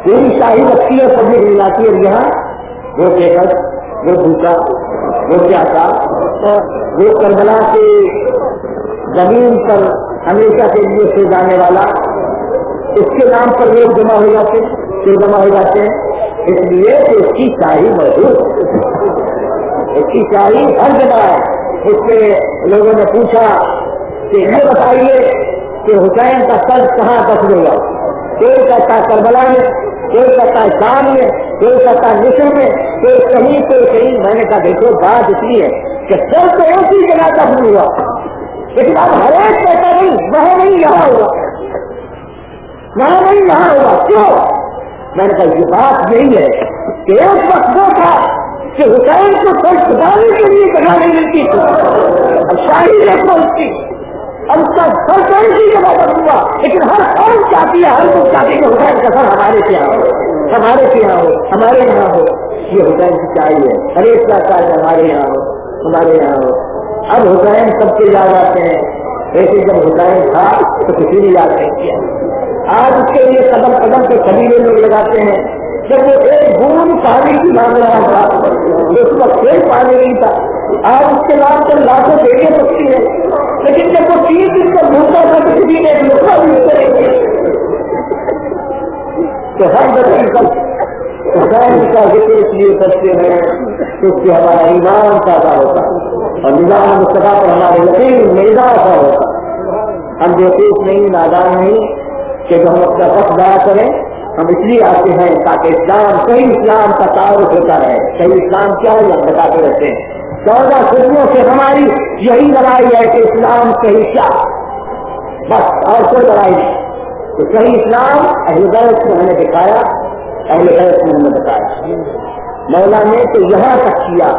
پوری شاہی رکھتی ہے، پبلک نہیں آتی ہے۔ یہاں وہ بے حد، وہ بھوکا، وہ پیاسا، وہ کربلا کی زمین پر ہمیشہ کے لیے سو جانے والا، اس کے نام پر لوگ جمع ہو جاتے ہیں، کیوں جمع ہو جاتے ہیں؟ اس لیے کہ اس کی شاہی موجود، اس کی شاہی ہر جگہ ہے۔ اس کے لوگوں نے پوچھا کہ یہ بتائیے کہ حسین کا سر کہاں دفن ہوا؟ کوئی کہتا ہے کربلا میں، کوئی کہتا ہے شام میں، کوئی کہتا ہے مصر میں، کوئی کہیں کوئی کہیں۔ میں نے کہا دیکھو بات اس لیے کہ سر تو ایک ہی جگہ دفن ہوا، لیکن اب ہر ایک کہتا نہیں وہاں نہیں یہاں ہوا، وہاں نہیں یہاں ہوا، کیوں؟ میں نے کہا یہ بات یہی ہے کہ ایک وقت وہ تھا کہ حسین کو سر چھپانے کے لیے جگہ نہیں ملتی تھی، اب شاہی دیکھو اس کی، اب اس کا سر کون سی جگہ پر ہوا، لیکن ہر قوم چاہتی ہے، ہر کوئی چاہتی ہے کہ حسین کا سر ہمارے یہاں ہو، ہمارے یہاں ہو، ہمارے یہاں ہو۔ یہ حسین کی چاہیے، ہر ایک چاہتا ہے ہمارے یہاں ہو، ہمارے یہاں ہو۔ اب حسین سب کے یاد آتے ہیں، ایسے جب حسین تھا تو کسی نے یاد نہیں کیا۔ آج اس کے لیے قدم قدم پہ قبیلے لوگ لگاتے ہیں۔ جب وہ ایک بوند پانی کی مانگ رہا تھا اس وقت پھر پانی نہیں تھا، آج اس کے نام پر لاکھوں بیٹے سکتی ہیں، لیکن جب وہ 3 دن کا بھوکا تھا تو کسی نے ایک لوکا بھی کریں گے۔ تو ہر دفعہ حسین کا ذکر اس لیے کرتے ہیں کہ اس سے ہمارا ایمان پیدا ہوتا اور نظام مصطفیٰ پر ہمارے یقین میزا کا ہوتا۔ ہم بیوقوف نہیں، نادان نہیں کہ جو ہم اپنا وقت ضائع کریں، ہم اس لیے آتے ہیں تاکہ اسلام، صحیح اسلام کا تعارف ہوتا رہے۔ صحیح اسلام کیا ہے ہم بتاتے رہتے ہیں۔ 14 صدیوں سے ہماری یہی لڑائی ہے کہ اسلام صحیح کیا، بس اور کوئی لڑائی نہیں۔ تو صحیح اسلام اہل بیت نے ہمیں دکھایا، اہل بیت نے ہمیں بتایا۔ مولا نے تو یہاں تک کیا،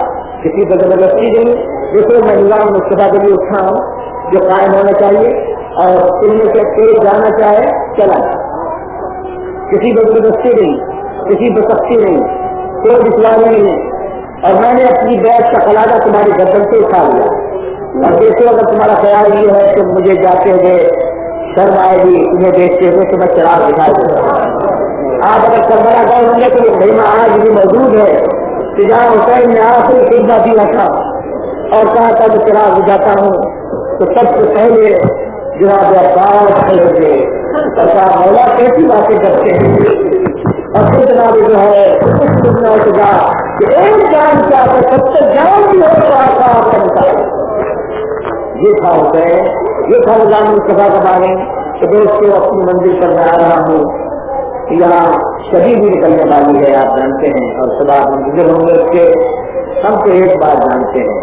کسی کو زبردستی نہیں۔ دیکھو میں نظام مصطفیٰ کے لیے اٹھا ہوں جو قائم ہونا چاہیے، اور ان میں سے ایک جانا چاہے چلا، کسی کو زبردستی نہیں، کسی کو سختی نہیں، کوئی دشواری نہیں۔ اور میں نے اپنی بیعت کا خلاصہ تمہاری گردن سے اٹھا لیا۔ اور دیکھو اگر تمہارا خیال یہ ہے کہ مجھے جاتے ہوئے شرم آئے گی، تمہیں دیکھتے ہوئے تو میں چراغ دکھائی دے گا۔ آپ اگر کربلا گئے ہوں گے تو یہ خیمہ آج بھی موجود ہے کہ جہاں حسین نے آخری خطبہ دیا تھا اور کہا تھا کہ چراغ بجھاتا ہوں، تو سب سے پہلے جناب عباس کھڑے تھے اور کہا مولا کیسی باتیں کرتے ہیں، اور پھر جناب جو ہے اس دنیا سے کہا کہ ایک جان کیا ہے، سب سے جان بھی ہو رہا تھا بنتا ہے۔ یہ تھا حسین، یہ تھا نظام مصطفیٰ کا بارے کہ دوستوں اپنی منزل پر میں آ رہا ہوں، یہاں شدید بھی نکلنے والی ہے آپ جانتے ہیں، اور صبح منتظر ہوں گے اس کے۔ ہم تو ایک بات جانتے ہیں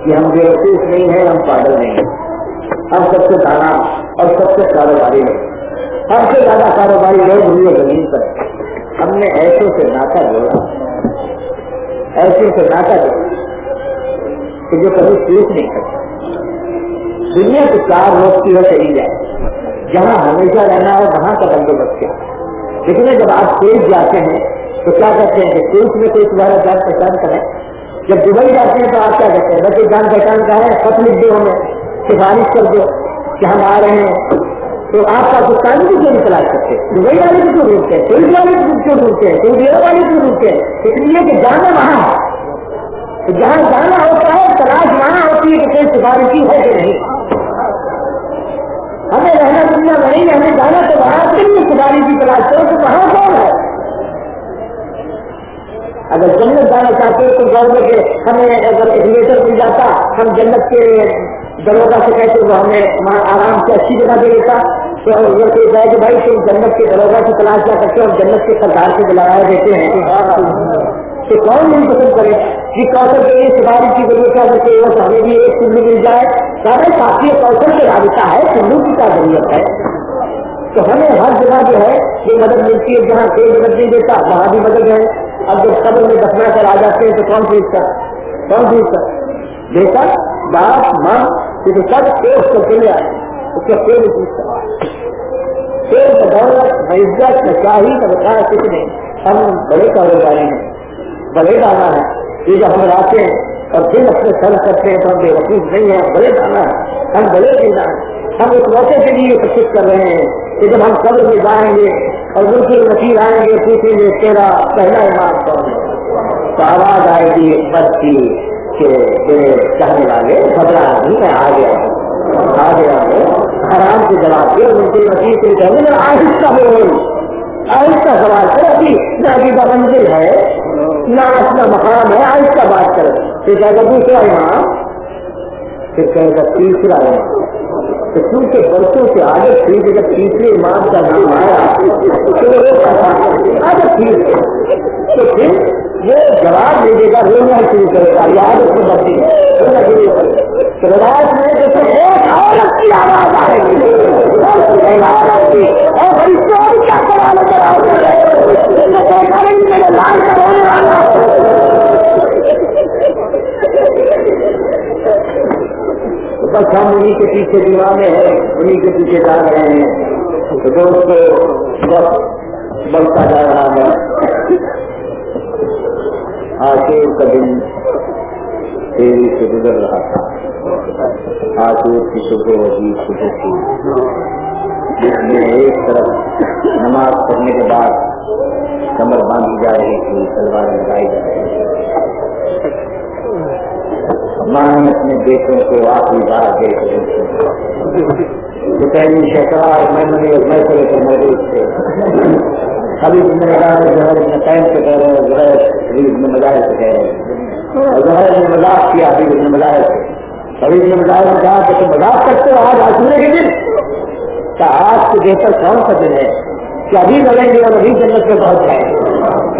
کہ ہم بیوقوف نہیں ہیں، ہم پاگل نہیں ہیں، ہم سب سے دانا اور سب سے کاروباری ہیں، ہم سے زیادہ کاروباری لوگ ہوئے زمین پر۔ ہم نے ایسے سے ناطا جوڑا، ایسے سے ناطا جوڑا کہ جو کبھی سوچ نہیں کرتا۔ دنیا کو 4 لوگ کی ہے چلی جائے، جہاں ہمیشہ رہنا ہے وہاں کا بندوبست کیا، لیکن جب آپ کوئٹ جاتے ہیں تو کیا کہتے ہیں کہ کوئٹ میں کوئی تمہارا جان پہچان کرے۔ جب دبئی جاتے ہیں تو آپ کیا کہتے ہیں بچے جان پہچان کا ہے، خط لکھ دو ہمیں، سفارش کر دو کہ ہم آ رہے ہیں۔ تو آپ پاکستانی کو کیوں نہیں تلاش کرتے، دبئی والے کو کیوں ڈھونڈتے ہیں، کوئٹ والے کو کیوں ڈھونڈتے ہیں، سعودی عرب والے کیوں ڈھونڈتے ہیں؟ اس لیے کہ جانا وہاں ہے، تو جہاں جانا ہوتا ہے تلاش وہاں ہوتی ہے کہ کوئی سفارشی ہے کہ نہیں۔ ہمیں رہنا دنیا میں نہیں، ہمیں جانا تو وہاں کتنی سفارش کی تلاش کرو تو وہاں کون ہے۔ اگر جنت جانا چاہتے تو گورنمنٹ کے ہمیں اگر ایک لیٹر مل جاتا، ہم جنت کے دروگا سے کہتے وہ ہمیں وہاں آرام سے اچھی جگہ دے دیتا، تو یہ کہتا ہے کہ بھائی تم جنت کے دروگا کی تلاش کیا کرتے اور جنت کے سرکار سے بلائے دیتے ہیں، تو کون نہیں پسند کرے کہ کوثر کے لیے سفارش کی ضرورت ہے کہ وہ ہمیں بھی ایک چلو مل جائے۔ سارے ساتھی کوثر سے رابطہ ہے، چلو کی کیا ضرورت ہے؟ تو ہمیں ہر جگہ جو ہے یہ مدد ملتی ہے، جہاں کوئی مدد نہیں دیتا وہاں بھی مدد ہے۔ اب جب قبر میں دفنا کر آ جاتے ہیں تو کون پوچھتا، کون پوچھتا؟ بیٹا باپ ماں یہ سب پیش کر کے لے آئے اس کا کوئی نہیں پوچھتا پھر بدولت عزت نشاہی کا بتایا کچھ نہیں. ہم بڑے کاروباری ہیں بڑے دانا ہے یہ جب ہم آتے ہیں اور پھر اپنے سر کرتے ہیں تو ہم بے وقوف نہیں ہیں بڑے دانا ہے ہم بڑے دینا ہے. ہم اس موقع کے لیے کوشش کر رہے ہیں کہ جب ہم قبر میں جائیں گے اور ان کے وکیل آئیں گے پوچھیں گے تیرا پہلا امام کون ہے تو آواز آئے گی بس کی کہ میرے چاہنے والے گھبرا نہیں میں آ گیا ہوں آرام سے جواب دے ان کے وکیل سے کہیں گے آہستہ بول آہستہ سوال کر ابھی نہ ابھی منزل ہے نہ اپنا مقام ہے آہستہ بات کر پھر کہے گا دوسرا امام پھر کہے گا تیسرا امام تو کیونکہ برسوں سے عادت تھی کہ جب تیسرے امام کا نام آیا عادت تھی تو پھر وہ جواب دے دے گا رونا شروع کرے گا یہ عادت میں بچی ہے روایت میں جیسے ایک عورت کی آواز آئے گی اور فرشتوں بھی کیا سوال بس ہم انہیں کے پیچھے دیوانے ہیں انہیں کے پیچھے جا رہے ہیں دوست وقت بڑھتا جا رہا ہے. آشور کا دن تیزی سے گزر رہا تھا. آشور کی صبح عجیب صبح تھی جس میں ایک طرف نماز پڑھنے کے بعد کمر باندھی جا رہی تھی تلواریں لگائی جا رہی تھی. ماں نے اپنے بیٹوں کو آخری بار دیکھ رہے تھے پہلی شکرا میں لے کر موجود تھے. ابھی ظہر ٹائم سے کہہ رہے ہیں ظہر میں مظاہر سے کہہ رہے ہیں اور ظہر نے مذاق کیا ابھی نے مظاہر سے ابھی نے مظاہر نے کہا کہ تم مذاق کرتے ہو آج آسورے کے دن کیا آج سے بہتر کون سا دن ہے کہ ابھی لڑیں گے اور ابھی جنت میں پہنچ جائیں گے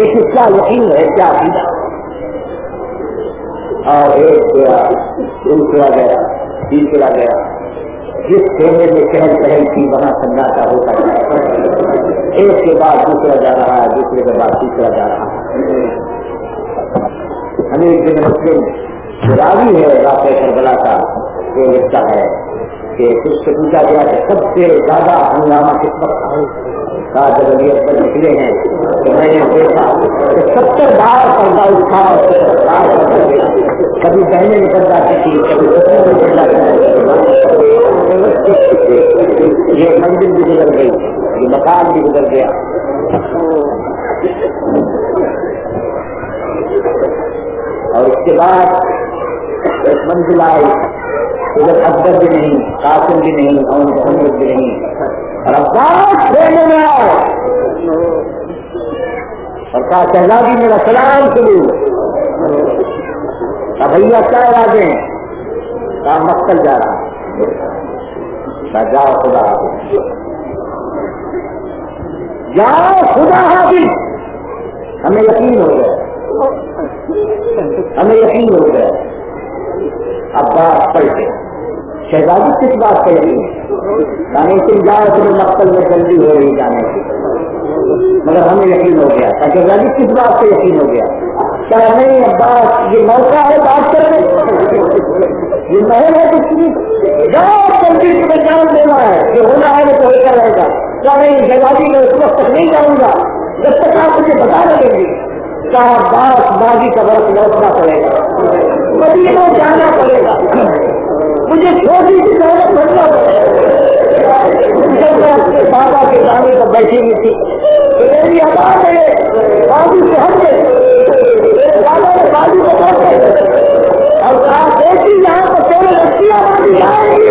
اس کیا یقین ہے کیا عقیدہ. اور ایک گیا دوسرا گیا تیسرا گیا جس خیمے میں چہل پہل تھی وہاں سناٹا ہوتا ہے. ایک کے بعد دوسرا جا رہا ہے دوسرے کے بعد تیسرا جا رہا ہے. ہمیں ایک دن مسلم راوی ہے واقع کربلا کا وہ لکھتا ہے کہ اس سے پوچھا گیا کہ سب سے زیادہ ہنگامہ کس وقت کہا جب علی اکبر نکلے ہیں تو میں نے دیکھا کہ 70 بار پردہ اٹھا کبھی بہنیں نکل جاتی تھی کبھی نکل جاتی. یہ منزل بھی گزر گئی یہ مکان بھی گزر گیا. اور اس کے بعد ایک منزل آئی ادھر اکبر بھی نہیں قاسم بھی نہیں اور محمد بھی نہیں اور عباس کھیلنے میں آئے اور کہا شہزادی میرا سلام سنو. بھیا کیا ارادے ہیں کہا مقتل جا رہا ہے. جاؤ خدا حافظ جاؤ خدا حافظ. ہمیں یقین ہو گیا ہمیں یقین ہو گیا. عباس پلٹے شہزادی کس بات کا یقین یعنی تم جاؤ تمہیں مقتل میں جلدی ہو رہی جانے کی مگر ہمیں یقین ہو گیا. شہزادی کس بات سے یقین ہو گیا کیا نہیں عباس یہ موقع ہے بات کرنے یہ محل ہے کچھ نہیں جاؤ جلدی تمہیں جان دینا ہے یہ ہونا ہے تو ہوتا رہے گا. کیا نہیں شہزادی میں اس وقت تک نہیں جاؤں گا جب تک آپ مجھے بتا دیں گے. کیا عباس بازی کا وقت لوٹنا پڑے گا مدینہ جانا پڑے گا مجھے چھوٹی سی دولت بننا پڑے گا. جب میں اپنے بابا کے جانے پر بیٹھی ہوئی تھی تو میری آواز ہے بازو سے ہٹ گئے بابا نے بازو کو پہنچے اور کہا بیٹی یہاں پر تیرے لڑکیاں بازی آئیں گی.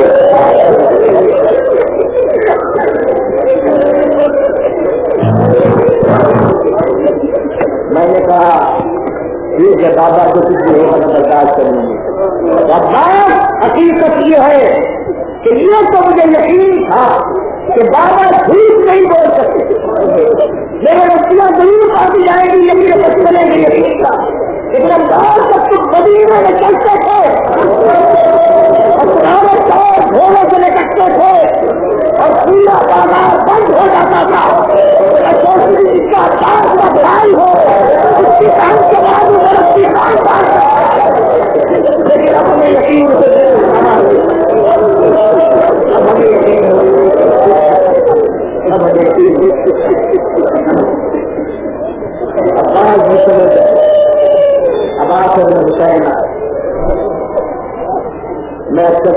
میں نے کہا ٹھیک ہے بابا کو کچھ بھی ہوگا برداشت کر لیں گے. حقیقت یہ ہے کہ یہ تو مجھے یقین تھا کہ بابا جھوٹ نہیں بول سکتے میرے بچیاں ضرور آتی جائیں گی یہ بچپنے میں یقین تھا. لیکن انداز تک کچھ مدینے میں چلتے تھے اور پرانے طور گھوڑوں سے لٹکتے تھے اور پورا بازار بند ہو جاتا تھا. اس کا چار کا بھائی ہو اس کی کام کے بعد لیکن اب ہمیں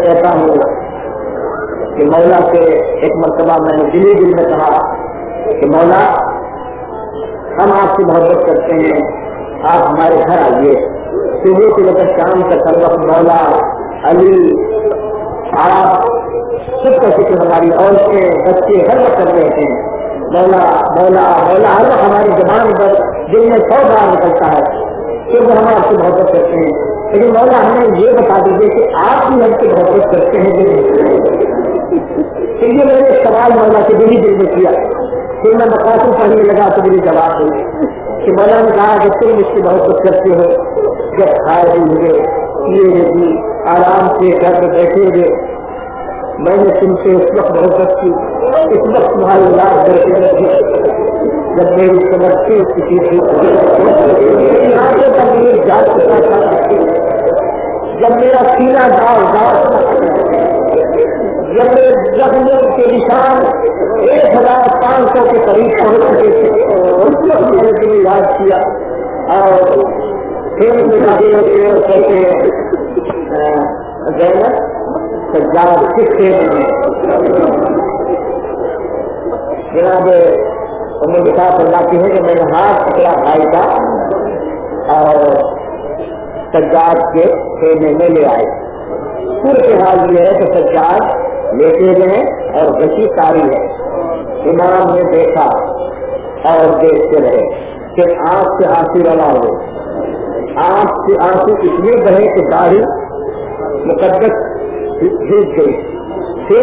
کہتا ہوں کہ مولا سے ایک مرتبہ میں نے دل میں کہا کہ مولا ہم آپ سے محبت کرتے ہیں، آپ ہمارے گھر آئیے، صبح سے لے کر شام تک ہر وقت مولا علی آپ سب کا ذکر ہماری عورتیں بچے ہر وقت کر رہے ہیں، مولا مولا مولا ہر وقت ہماری زبان پر دل میں 100 بار نکلتا ہے کہ وہ ہم آپ سے محبت کرتے ہیں، لیکن مولا ہمیں یہ بتا دیجیے کہ آپ بھی ہم سے محبت کرتے ہیں کہ نہیں؟ پھر یہ میں نے سوال مولا سے دل میں کیا، پھر میں مقاصد پڑھنے لگا تو میری جواب ہوئی کہ مولا نے کہا کہ تم مجھ سے محبت کرتے ہو جب کھائے ہوئے پیے بھی آرام سے گھر میں بیٹھے ہوئے، میں نے تم سے اس وقت محبت کی اس وقت تمہاری یاد کرتے رہے جب میری سمجھتی کسی تھی، جب میرا سینہ جب میرے زخموں کے نشان 1500 کے قریب پہنچ چکے تھے، اس وقت میں نے تمہیں یاد کیا اور پھر کہتے زینب سجاد کس سے جناب انہیں لکھا فرماتی ہے کہ میں نے ہاتھ پکڑا بھائی کا اور سجاد کے خیمے میں لے آئے، پورے حال یہ ہے کہ سجاد لیتے گئے اور غشی کاری ہے، امام نے دیکھا اور دیکھتے رہے، پھر آنکھ سے آنسو روا ہو، آنکھ سے آنسو اس لیے بہے کہ داڑھی مقدس بھیج گئی، پھر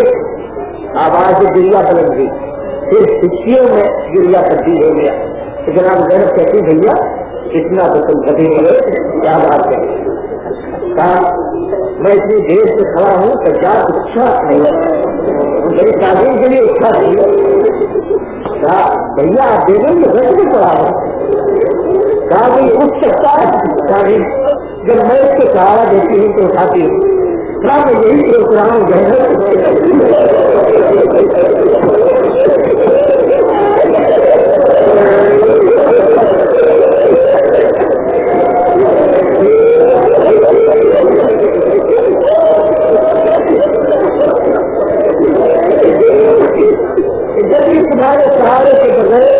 آواز گریا بلند گئی، پھر خوشیوں میں گریا تبدیل ہو گیا، تو جناب زینب کہتی بھیا اتنا تو تم کبھی ملے کیا بات ہے، کہا میں اتنی دیر سے کھڑا ہوں سجاد اچھا نہیں ہے، میری تعلیم کے لیے اچھا نہیں ہے، کہا بھیا آپ دے دیں گے ویسے بھی پڑھا ہے، کہا بھائی اٹھ سکتا ہے، جب میں اس کے سہارا دیتی ہوں تو اٹھاتی ہوں، کہا میں یہی سوچ رہا ہوں جب یہ تمہارے سہارے کے بغیر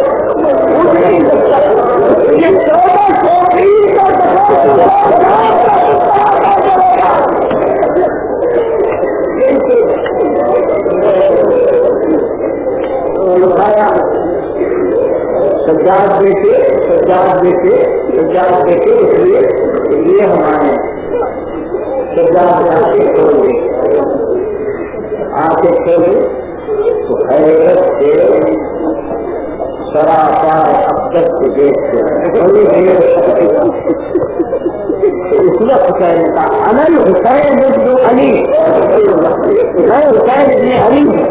سجاد دیکھے اس لیے یہ ہمارے سجاد آنکھیں کھولے تو حیرت سے سراپا افضل کو دیکھتے اس وقت کہنے کا انل حسین جو علی میں حسین ابن علی ہوں،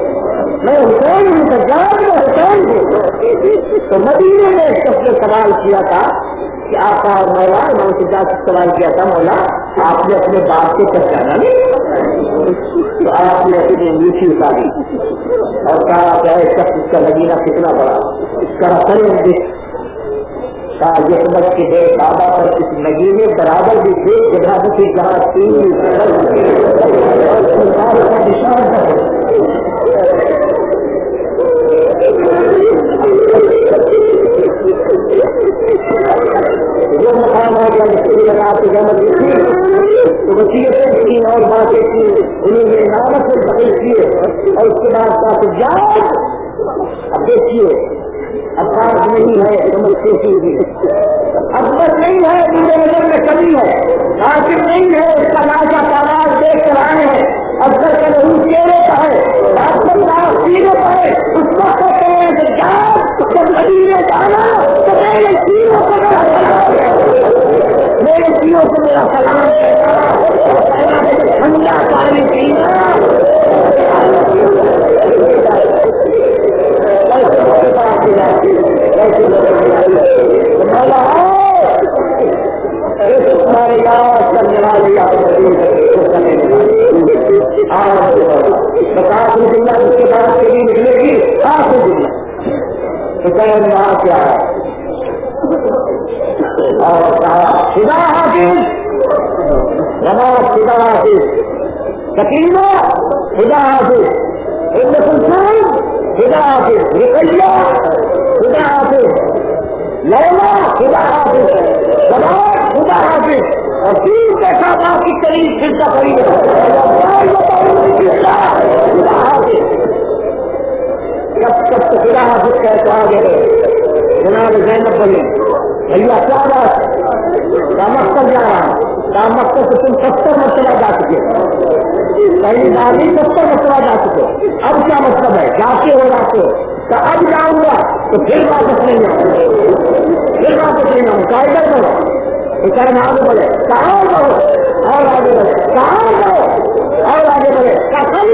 میں حسین ہوں سجاد میں حسین ہوں، تو مدینے نے سب سے سوال کیا تھا کہ آقا اور مولا امام سجاد سے سوال کیا تھا مولا آپ نے اپنے باپ کو پہچانا نہیں، تو آپ نے اپنی انگلیسی اتاری اور کہا کیا شخص اس کا لگینا کتنا بڑا، اس کا رسم دیکھ، کہا یہ سمجھ کے ہے بابا پر اس نگینے برابر بھی تھے جگہ بھی جہاں تین نشان ہے، جو مقام ہو گیا جس کے لیے آپ کی جانب تھی تو وصیتیں کی اور باتیں کی، انہیں یہ نامت سے تقریر کیے اور اس کے بعد کافی جان اب دیکھیے افراد نہیں ہے اکبر نہیں ہے، میرے نظر میں کمی ہے، آخر نہیں ہے، اس کا لاجا تعداد دیکھ کر آئے ہیں، اکبر کا نہیں چہرے کا ہے، ڈاکٹر صاحب سیرے کا ہے، اس وقت کہتے ہیں کہ جان جب مدینے جانا تو میرے سیروں کو میرا سلام ہے، میرے سیروں کو میرا سلام ہے، ٹھنڈا پانی پینا تمہارے یاد کرنے والے بتا دنیا اس کے بعد کے لیے نکلے گی آخری دنیا تو کہیں وہاں کیا ہے اور کہا خدا حافظ روا خدا حافظ سکینہ خدا حافظ، ام کلثوم خدا حافظ، رقیہ خدا حافظ، لیلا خدا حافظ، سبات خدا حافظ، اور 3 پیسہ باقی قریب پھر کا قریب خدا حافظ. کب خدا حافظ کہہ تو آگے جناب زینب بولے بھیا کیا بات مقصد جا رہا مقصد سے تم 70 مرتبہ جا چکے، پہلی بار بھی 70 مرتبہ جا چکے، اب کیا مطلب ہے جاتے ہو تو اب جاؤں گا تو پھر واپس نہیں آؤں قاعدہ کرو بیچارے آگے بڑھے کہاں بڑھو اور آگے بڑھے کہاں بڑھو اور آگے بڑھے کہاں